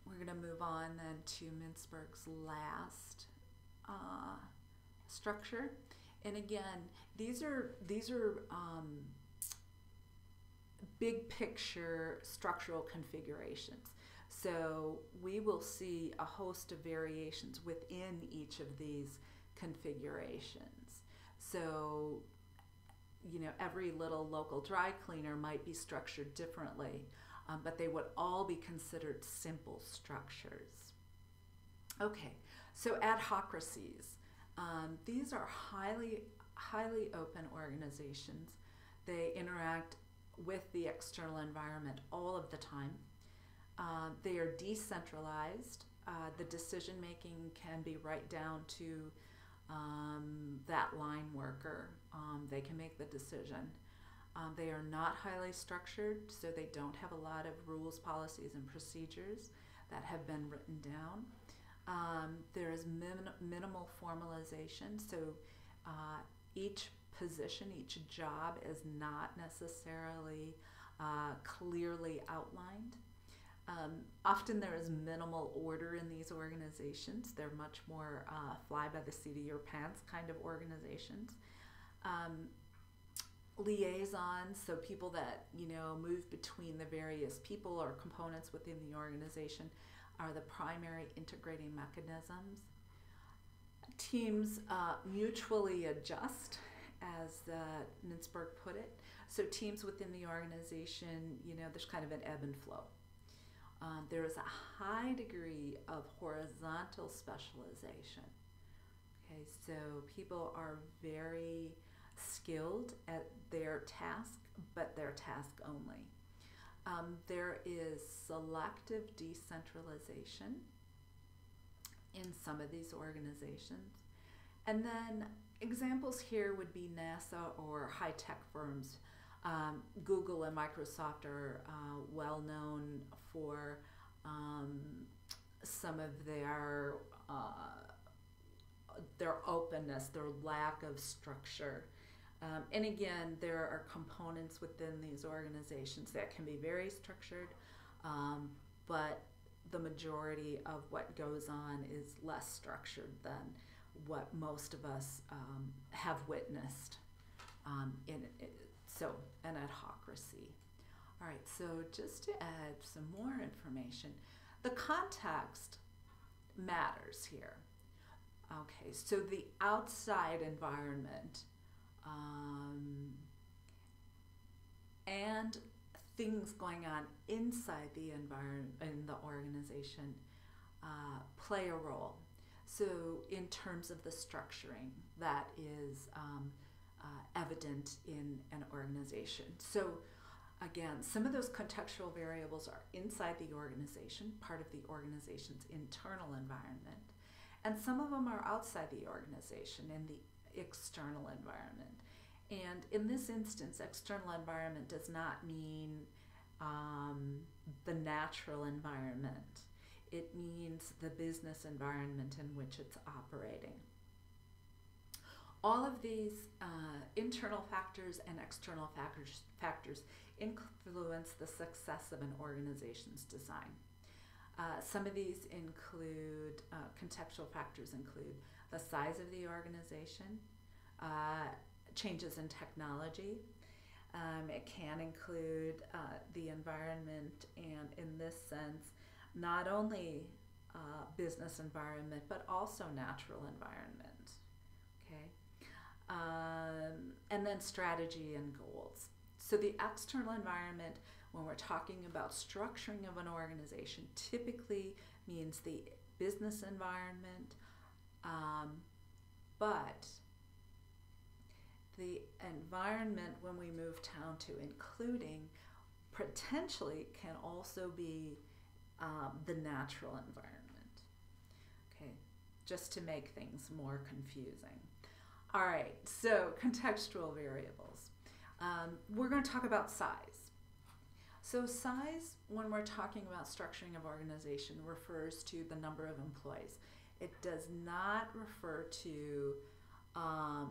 we're going to move on then to Mintzberg's last structure, and again, these are big picture structural configurations. So we will see a host of variations within each of these configurations. So, you know, every little local dry cleaner might be structured differently, but they would all be considered simple structures. Okay, so adhocracies. These are highly open organizations. They interact with the external environment all of the time. They are decentralized. The decision making can be right down to that line worker. They can make the decision. They are not highly structured, so they don't have a lot of rules, policies, and procedures that have been written down. There is minimal formalization, so each position, each job is not necessarily clearly outlined. Often there is minimal order in these organizations. They're much more fly by the seat of your pants kind of organizations. Liaisons, so people that, you know, move between the various people or components within the organization, are the primary integrating mechanisms. Teams mutually adjust, as Mintzberg put it. So teams within the organization, you know, there's kind of an ebb and flow. There is a high degree of horizontal specialization. Okay, so people are very skilled at their task, but their task only. There is selective decentralization in some of these organizations. And then examples here would be NASA or high-tech firms. Google and Microsoft are well known for some of their openness, their lack of structure. And again, there are components within these organizations that can be very structured, but the majority of what goes on is less structured than what most of us have witnessed so an adhocracy. All right, so just to add some more information, the context matters here. Okay, so the outside environment and things going on inside the environment in the organization play a role. So in terms of the structuring that is evident in an organization. So again, some of those contextual variables are inside the organization, part of the organization's internal environment, and some of them are outside the organization in the external environment. And in this instance, external environment does not mean the natural environment. It means the business environment in which it's operating. All of these internal factors and external factors influence the success of an organization's design. Some of these include, contextual factors include the size of the organization, changes in technology. It can include the environment, and in this sense, not only business environment, but also natural environment. Okay, and then strategy and goals. So the external environment, when we're talking about structuring of an organization, typically means the business environment, but the environment, when we move down to including, potentially can also be the natural environment. Okay, just to make things more confusing. All right, so contextual variables. We're going to talk about size. So size, when we're talking about structuring of organization, refers to the number of employees. It does not refer to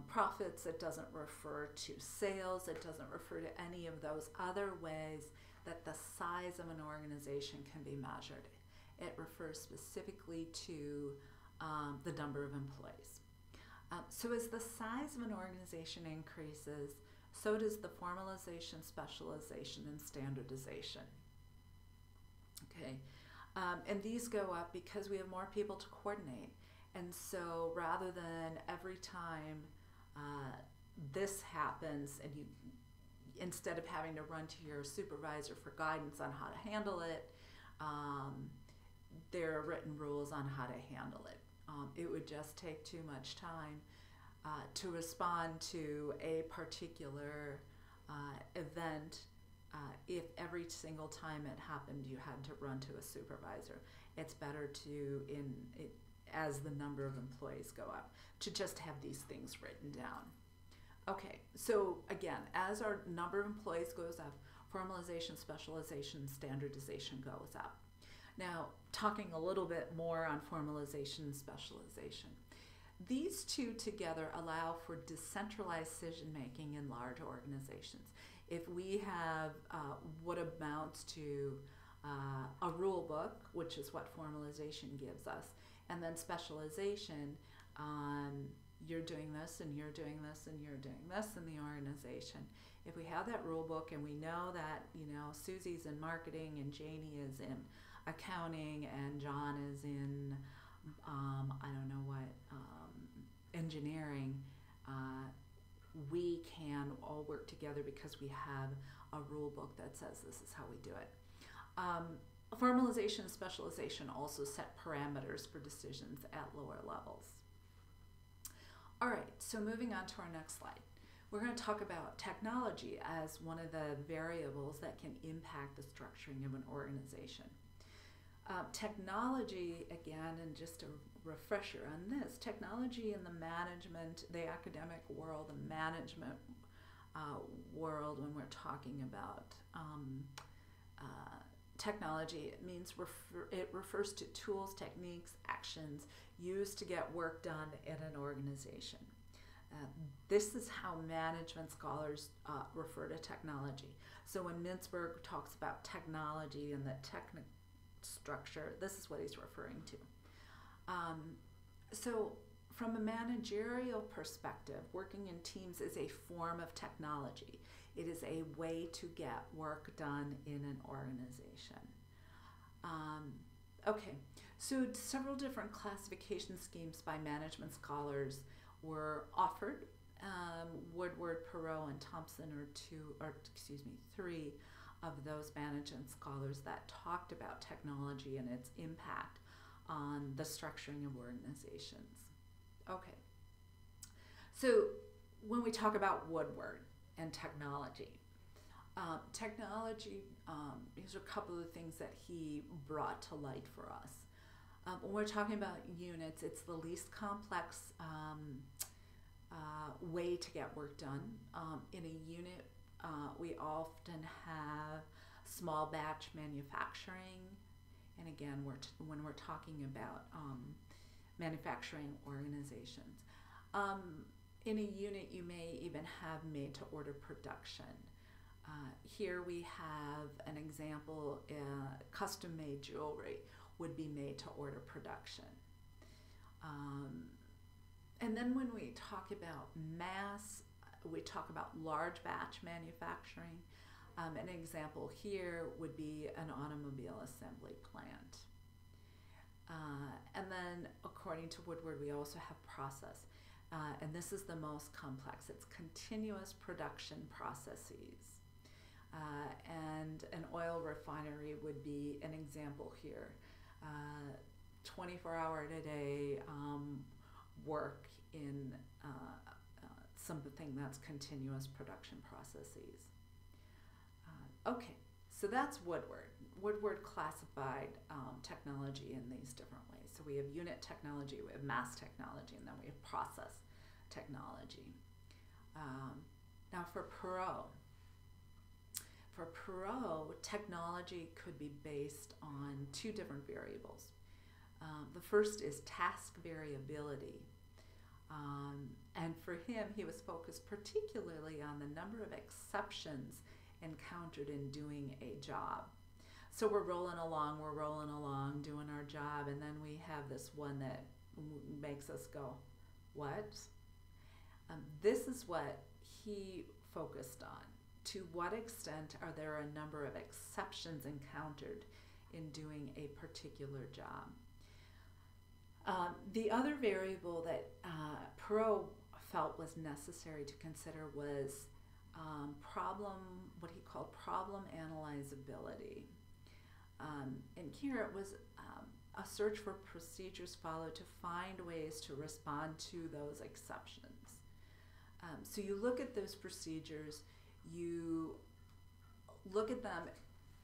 profits. It doesn't refer to sales. It doesn't refer to any of those other ways that the size of an organization can be measured. It refers specifically to the number of employees. So as the size of an organization increases, so does the formalization, specialization, and standardization. Okay, and these go up because we have more people to coordinate. And so rather than every time this happens, and you, instead of having to run to your supervisor for guidance on how to handle it, there are written rules on how to handle it. It would just take too much time to respond to a particular event if every single time it happened you had to run to a supervisor. It's better to, as the number of employees go up, to just have these things written down. Okay, so again, as our number of employees goes up, formalization, specialization, standardization goes up. Now, talking a little bit more on formalization and specialization. These two together allow for decentralized decision-making in large organizations. If we have what amounts to a rule book, which is what formalization gives us, and then specialization, you're doing this and you're doing this and you're doing this in the organization. If we have that rule book and we know that, you know, Susie's in marketing and Janie is in accounting and John is in, I don't know what, engineering, we can all work together because we have a rule book that says this is how we do it. Formalization and specialization also set parameters for decisions at lower levels. All right, so moving on to our next slide. We're going to talk about technology as one of the variables that can impact the structuring of an organization. Technology, again, and just a refresher on this, technology in the management, the academic world, the management world, when we're talking about technology, it means it refers to tools, techniques, actions used to get work done in an organization. This is how management scholars refer to technology. So when Mintzberg talks about technology and the technical structure, this is what he's referring to. So from a managerial perspective, working in teams is a form of technology. It is a way to get work done in an organization. Okay, so several different classification schemes by management scholars were offered. Woodward, Perot, and Thompson are three of those management scholars that talked about technology and its impact on the structuring of organizations. Okay, so when we talk about Woodward and technology, these are a couple of things that he brought to light for us. When we're talking about units, it's the least complex way to get work done. In a unit, we often have small batch manufacturing, and again, when we're talking about manufacturing organizations. In a unit, you may even have made-to-order production. Here we have an example, custom-made jewelry would be made-to-order production. And then when we talk about mass, we talk about large batch manufacturing. An example here would be an automobile assembly plant. And then according to Woodward, we also have process. And this is the most complex. It's continuous production processes. And an oil refinery would be an example here. 24-hour-a-day work in something that's continuous production processes. Okay, so that's Woodward. Woodward classified technology in these different ways. So we have unit technology, we have mass technology, and then we have process technology. Now for Perot, technology could be based on two different variables. The first is task variability. And for him, he was focused particularly on the number of exceptions encountered in doing a job. So we're rolling along, doing our job, and then we have this one that makes us go, what? This is what he focused on. To what extent are there a number of exceptions encountered in doing a particular job? The other variable that Perot felt was necessary to consider was what he called problem analyzability. And here it was a search for procedures followed to find ways to respond to those exceptions. So you look at those procedures, you look at them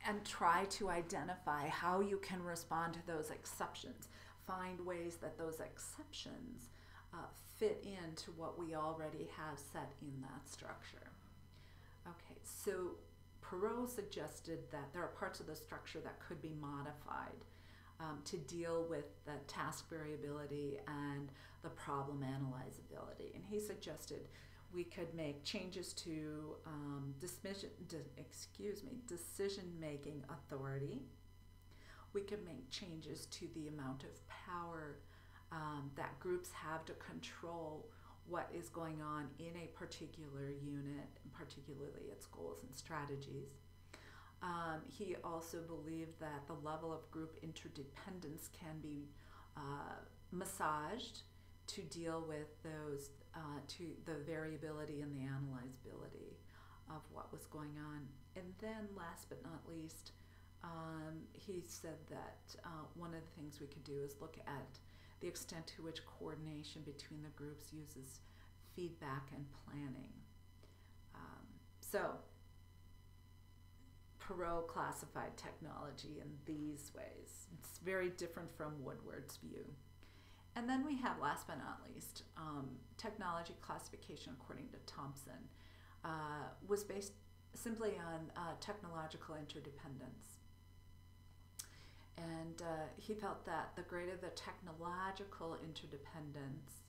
and try to identify how you can respond to those exceptions. Find ways that those exceptions fit into what we already have set in that structure. Okay, so Perot suggested that there are parts of the structure that could be modified to deal with the task variability and the problem analyzability. And he suggested we could make changes to decision-making authority. We could make changes to the amount of power that groups have to control what is going on in a particular unit, particularly its goals and strategies. He also believed that the level of group interdependence can be massaged to deal with those, to the variability and the analyzability of what was going on. And then last but not least, he said that one of the things we could do is look at the extent to which coordination between the groups uses feedback and planning. So Perot classified technology in these ways. It's very different from Woodward's view. And then we have, last but not least, technology classification according to Thompson was based simply on technological interdependence. And he felt that the greater the technological interdependence,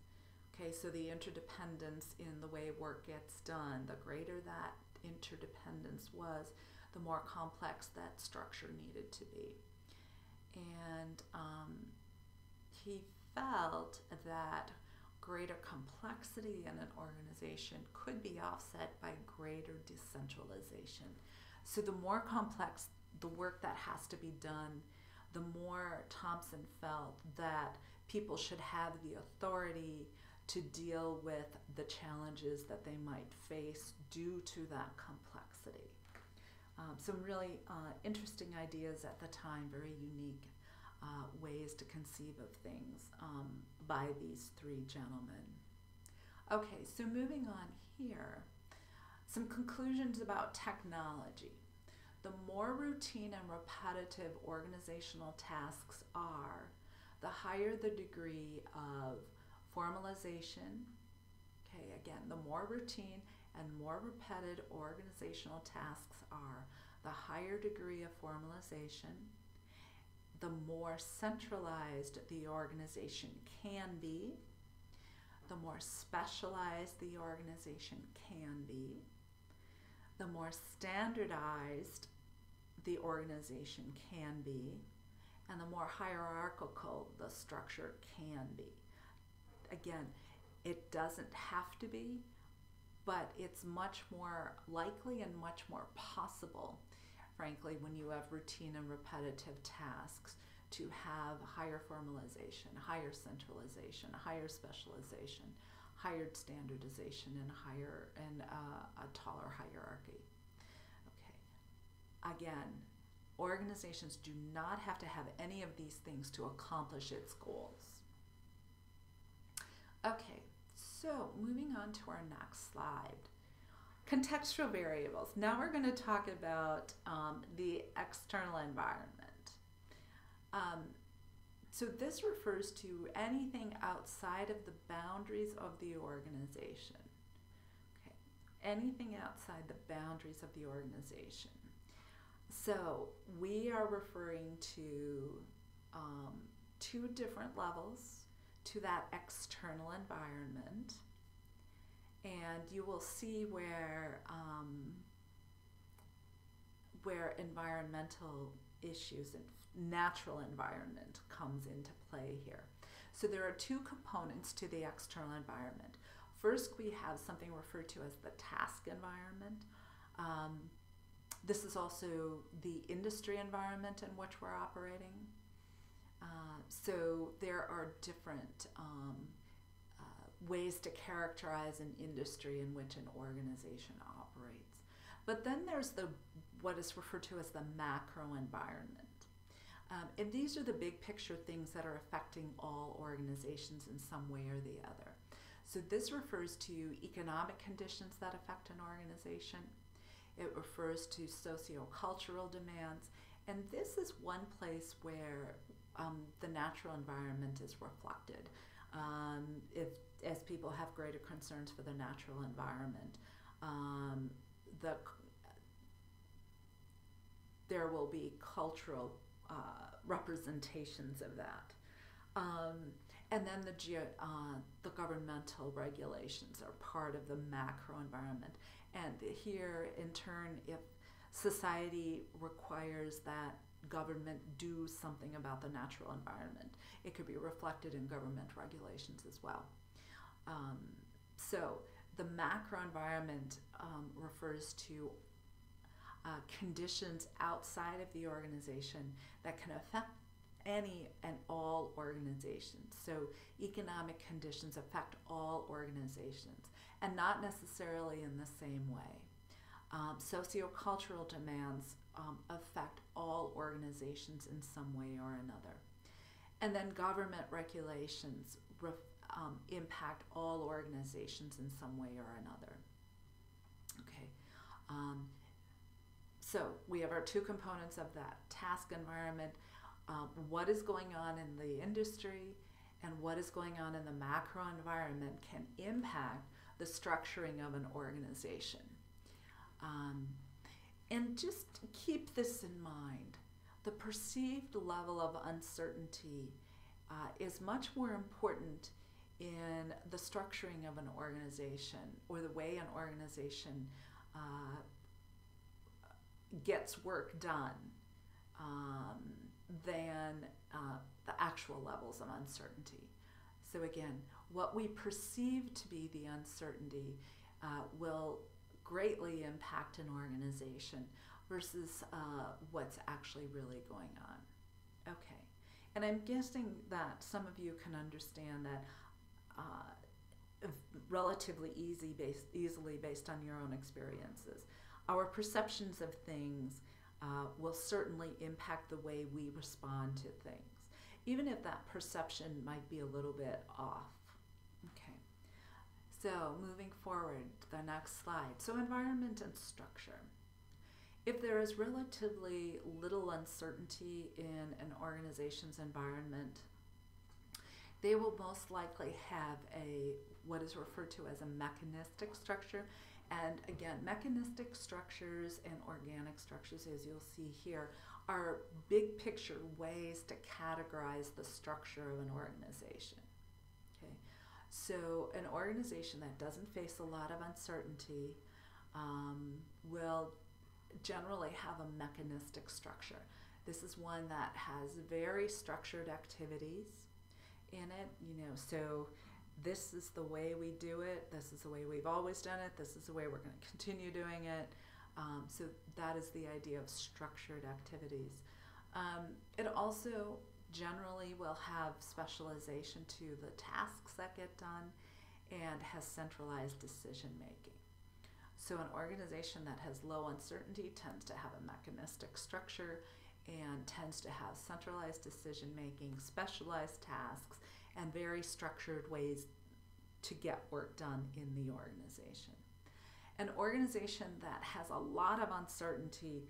okay, so the interdependence in the way work gets done, the greater that interdependence was, the more complex that structure needed to be. And he felt that greater complexity in an organization could be offset by greater decentralization. So the more complex the work that has to be done, the more Thompson felt that people should have the authority to deal with the challenges that they might face due to that complexity. some really interesting ideas at the time, very unique ways to conceive of things by these three gentlemen. Okay, so moving on here, some conclusions about technology. The more routine and repetitive organizational tasks are, the higher the degree of formalization. Okay, again, the more routine and more repetitive organizational tasks are, the higher degree of formalization, the more centralized the organization can be, the more specialized the organization can be, the more standardized the organization can be, and the more hierarchical the structure can be. Again, it doesn't have to be, but it's much more likely and much more possible, frankly, when you have routine and repetitive tasks, to have higher formalization, higher centralization, higher specialization, higher standardization, and a taller hierarchy. Okay. Again, organizations do not have to have any of these things to accomplish its goals. Okay, so moving on to our next slide. Contextual variables. Now we're going to talk about the external environment. So this refers to anything outside of the boundaries of the organization. Okay, anything outside the boundaries of the organization. So we are referring to two different levels to that external environment, and you will see where environmental issues and natural environment comes into play here. So there are two components to the external environment. First, we have something referred to as the task environment. This is also the industry environment in which we're operating. So there are different ways to characterize an industry in which an organization operates. But then there's what is referred to as the macro environment. And these are the big picture things that are affecting all organizations in some way or the other. So this refers to economic conditions that affect an organization. It refers to sociocultural demands. And this is one place where the natural environment is reflected. As people have greater concerns for the natural environment, there will be cultural representations of that. And then the governmental regulations are part of the macro environment. And here, in turn, if society requires that government do something about the natural environment, it could be reflected in government regulations as well. So the macro environment refers to conditions outside of the organization that can affect any and all organizations. So economic conditions affect all organizations, and not necessarily in the same way. Sociocultural demands affect all organizations in some way or another. And then government regulations impact all organizations in some way or another. Okay. So we have our two components of that task environment. What is going on in the industry and what is going on in the macro environment can impact the structuring of an organization. And just keep this in mind. The perceived level of uncertainty is much more important in the structuring of an organization, or the way an organization gets work done, than the actual levels of uncertainty. So again, what we perceive to be the uncertainty will greatly impact an organization versus what's actually really going on. Okay, and I'm guessing that some of you can understand that relatively easily based on your own experiences. our perceptions of things will certainly impact the way we respond to things, even if that perception might be a little bit off. Okay, so moving forward, the next slide. So environment and structure. If there is relatively little uncertainty in an organization's environment, they will most likely have what is referred to as a mechanistic structure. And again, mechanistic structures and organic structures, as you'll see here, are big picture ways to categorize the structure of an organization. Okay, so an organization that doesn't face a lot of uncertainty will generally have a mechanistic structure. This is one that has very structured activities in it, so this is the way we do it, this is the way we've always done it, this is the way we're going to continue doing it. So that is the idea of structured activities. It also generally will have specialization to the tasks that get done and has centralized decision making. So an organization that has low uncertainty tends to have a mechanistic structure and tends to have centralized decision making, specialized tasks, and very structured ways to get work done in the organization. An organization that has a lot of uncertainty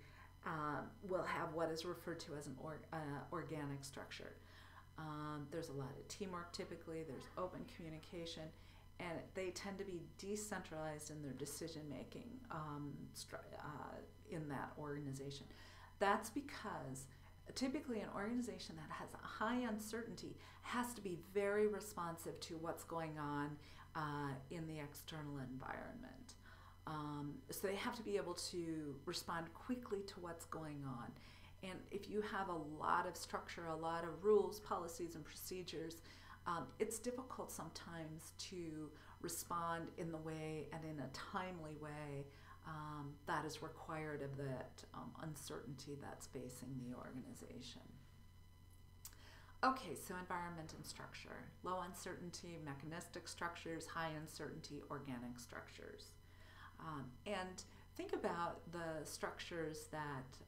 will have what is referred to as an organic structure. There's a lot of teamwork typically, there's open communication, and they tend to be decentralized in their decision making in that organization. That's because typically an organization that has a high uncertainty has to be very responsive to what's going on in the external environment. So they have to be able to respond quickly to what's going on. And if you have a lot of structure, a lot of rules, policies, and procedures, it's difficult sometimes to respond in the way and in a timely way that is required of that uncertainty that's facing the organization. Okay, so environment and structure. Low uncertainty, mechanistic structures, high uncertainty, organic structures. And think about the structures that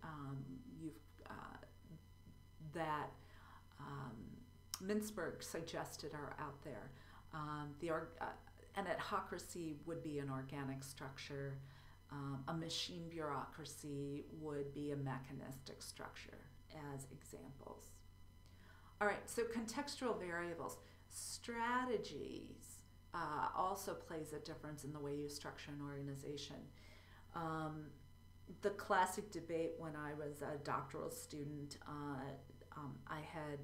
Mintzberg suggested are out there. An adhocracy would be an organic structure. A machine bureaucracy would be a mechanistic structure, as examples. All right, so contextual variables. Strategies also plays a difference in the way you structure an organization. The classic debate when I was a doctoral student, I had,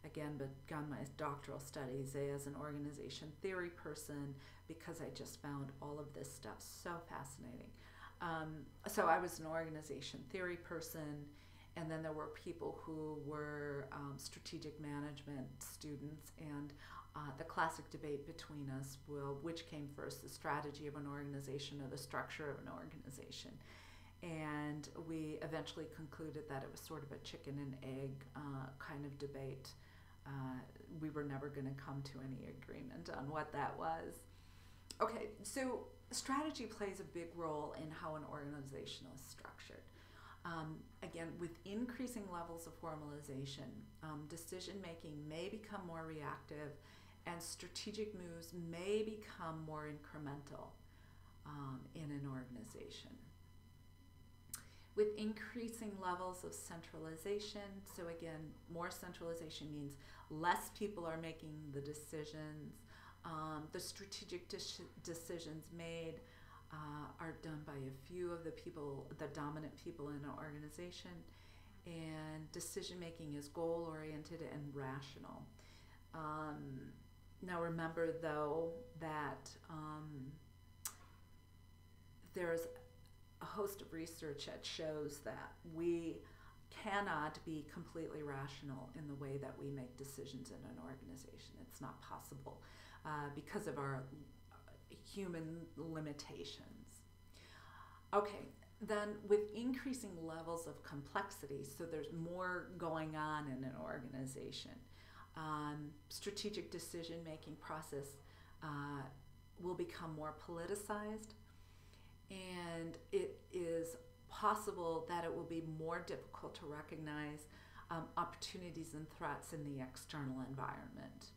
again, begun my doctoral studies as an organization theory person because I just found all of this stuff so fascinating. So I was an organization theory person, and then there were people who were strategic management students, and the classic debate between us will, which came first, the strategy of an organization or the structure of an organization. And we eventually concluded that it was sort of a chicken and egg kind of debate. We were never going to come to any agreement on what that was. Okay, so strategy plays a big role in how an organization is structured. Again, with increasing levels of formalization, decision-making may become more reactive and strategic moves may become more incremental in an organization. With increasing levels of centralization, so again, more centralization means less people are making the decisions. The strategic decisions made are done by a few of the people, the dominant people in an organization, and decision making is goal oriented and rational. Now remember though that there's a host of research that shows that we cannot be completely rational in the way that we make decisions in an organization. It's not possible because of our human limitations. Okay, then with increasing levels of complexity, so there's more going on in an organization, strategic decision-making process will become more politicized, and it is possible that it will be more difficult to recognize opportunities and threats in the external environment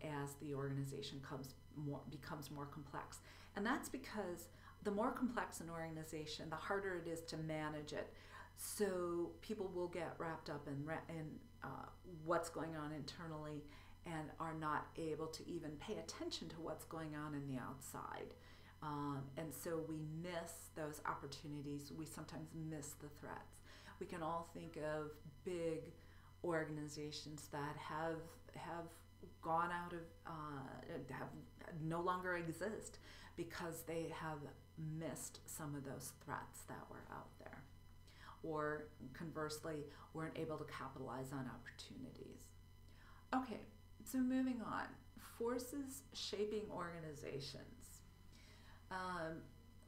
as the organization becomes more complex. And that's because the more complex an organization, the harder it is to manage it. So people will get wrapped up in what's going on internally and are not able to even pay attention to what's going on in the outside. And so we miss those opportunities. We sometimes miss the threats. We can all think of big organizations that have gone out of, have no longer exist because they have missed some of those threats that were out there, or conversely, weren't able to capitalize on opportunities. Okay, so moving on, forces shaping organizations.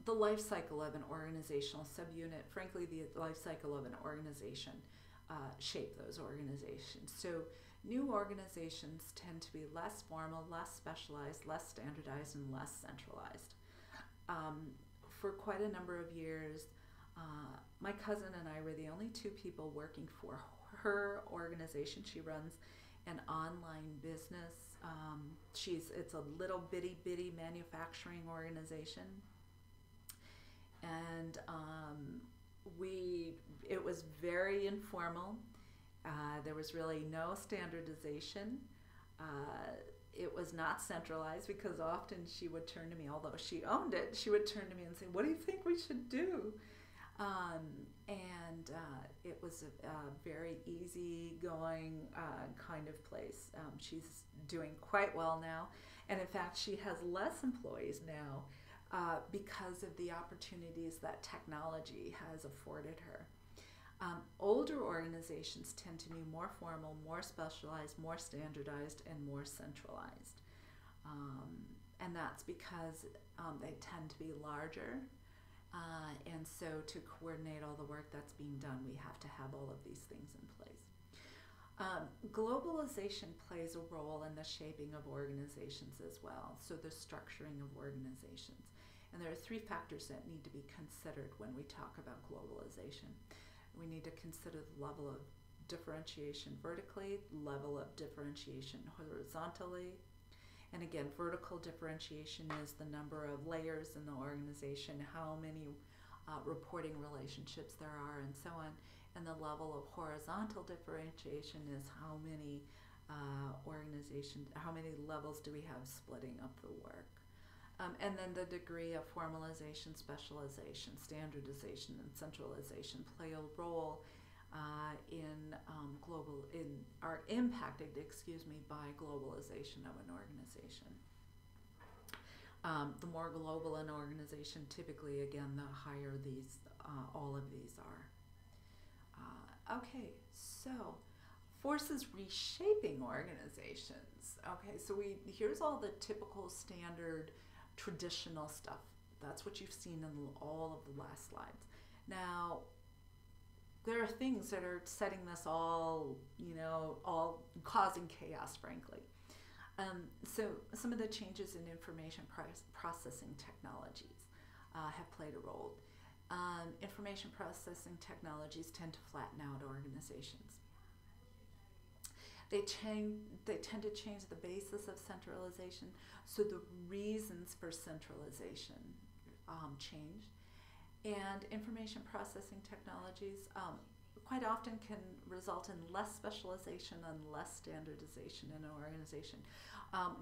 The life cycle of an organizational subunit, frankly, the life cycle of an organization shape those organizations. So new organizations tend to be less formal, less specialized, less standardized, and less centralized. For quite a number of years, my cousin and I were the only two people working for her organization. She runs an online business. It's a little bitty manufacturing organization, and it was very informal. There was really no standardization. It was not centralized because often she would turn to me, although she owned it, she would turn to me and say, "What do you think we should do?" It was a very easygoing kind of place. She's doing quite well now, and in fact, she has less employees now because of the opportunities that technology has afforded her. Older organizations tend to be more formal, more specialized, more standardized, and more centralized. And that's because they tend to be larger. And so to coordinate all the work that's being done, we have to have all of these things in place. Globalization plays a role in the shaping of organizations as well, so the structuring of organizations. And there are three factors that need to be considered when we talk about globalization. We need to consider the level of differentiation vertically, level of differentiation horizontally. And again, vertical differentiation is the number of layers in the organization, how many reporting relationships there are, and so on. And the level of horizontal differentiation is how many how many levels do we have splitting up the work. And then the degree of formalization, specialization, standardization, and centralization play a role are impacted, by globalization of an organization. The more global an organization, typically, again, the higher all of these are. Okay, so forces reshaping organizations. Okay, so here's all the typical standard traditional stuff. That's what you've seen in all of the last slides. Now, there are things that are setting this all causing chaos, frankly. So some of the changes in information processing technologies have played a role. Information processing technologies tend to flatten out organizations. They tend to change the basis of centralization, so the reasons for centralization change. And information processing technologies quite often can result in less specialization and less standardization in an organization.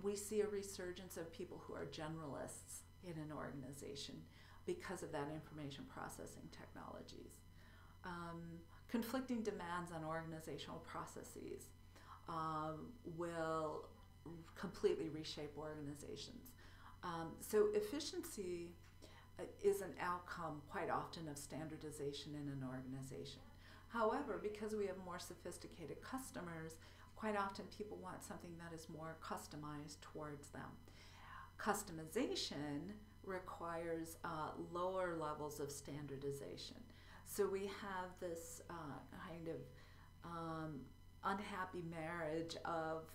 We see a resurgence of people who are generalists in an organization because of that information processing technologies. Conflicting demands on organizational processes will completely reshape organizations. So efficiency is an outcome quite often of standardization in an organization. However, because we have more sophisticated customers, quite often people want something that is more customized towards them. Customization requires lower levels of standardization. So we have this kind of unhappy marriage of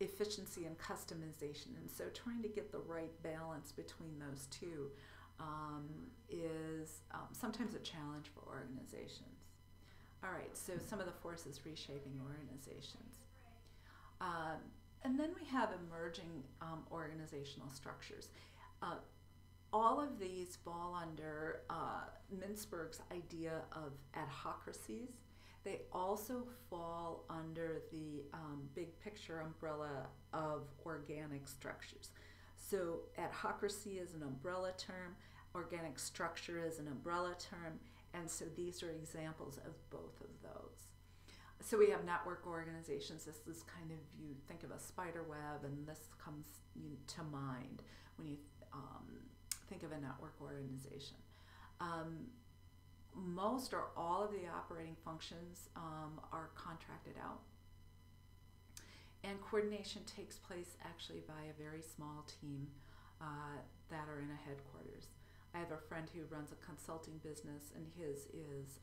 efficiency and customization, and so trying to get the right balance between those two is sometimes a challenge for organizations. All right, so some of the forces reshaping organizations. And then we have emerging organizational structures. All of these fall under Mintzberg's idea of adhocracies. They also fall under the big picture umbrella of organic structures. So adhocracy is an umbrella term, organic structure is an umbrella term, and so these are examples of both of those. So we have network organizations. This is kind of, you think of a spider web, and this comes to mind when you think of a network organization. Most or all of the operating functions are contracted out, and coordination takes place actually by a very small team that are in a headquarters. I have a friend who runs a consulting business, and his is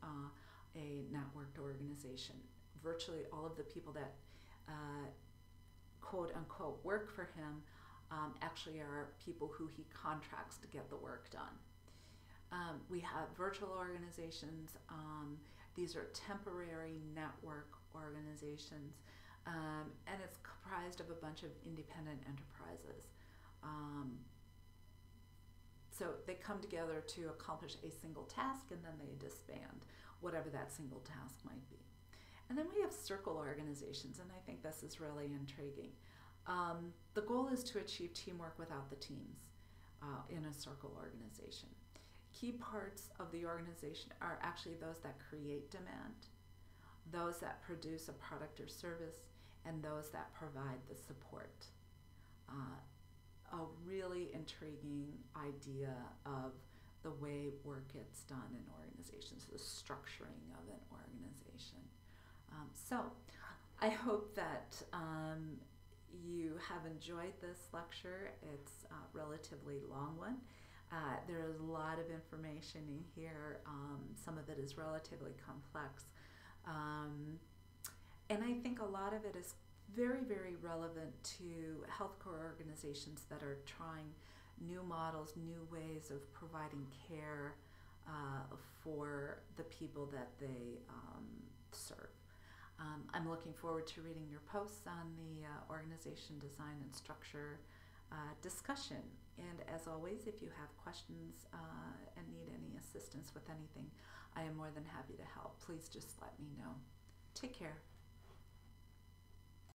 a networked organization. Virtually all of the people that quote unquote work for him actually are people who he contracts to get the work done. We have virtual organizations. These are temporary network organizations, and it's comprised of a bunch of independent enterprises. So they come together to accomplish a single task, and then they disband, whatever that single task might be. And then we have circle organizations, and I think this is really intriguing. The goal is to achieve teamwork without the teams in a circle organization. Key parts of the organization are actually those that create demand, those that produce a product or service, and those that provide the support. A really intriguing idea of the way work gets done in organizations, the structuring of an organization. So I hope that you have enjoyed this lecture. It's a relatively long one. There is a lot of information in here. Some of it is relatively complex. And I think a lot of it is very, very relevant to healthcare organizations that are trying new models, new ways of providing care for the people that they serve. I'm looking forward to reading your posts on the organization design and structure discussion. And as always, if you have questions and need any assistance with anything, I am more than happy to help. Please just let me know. Take care.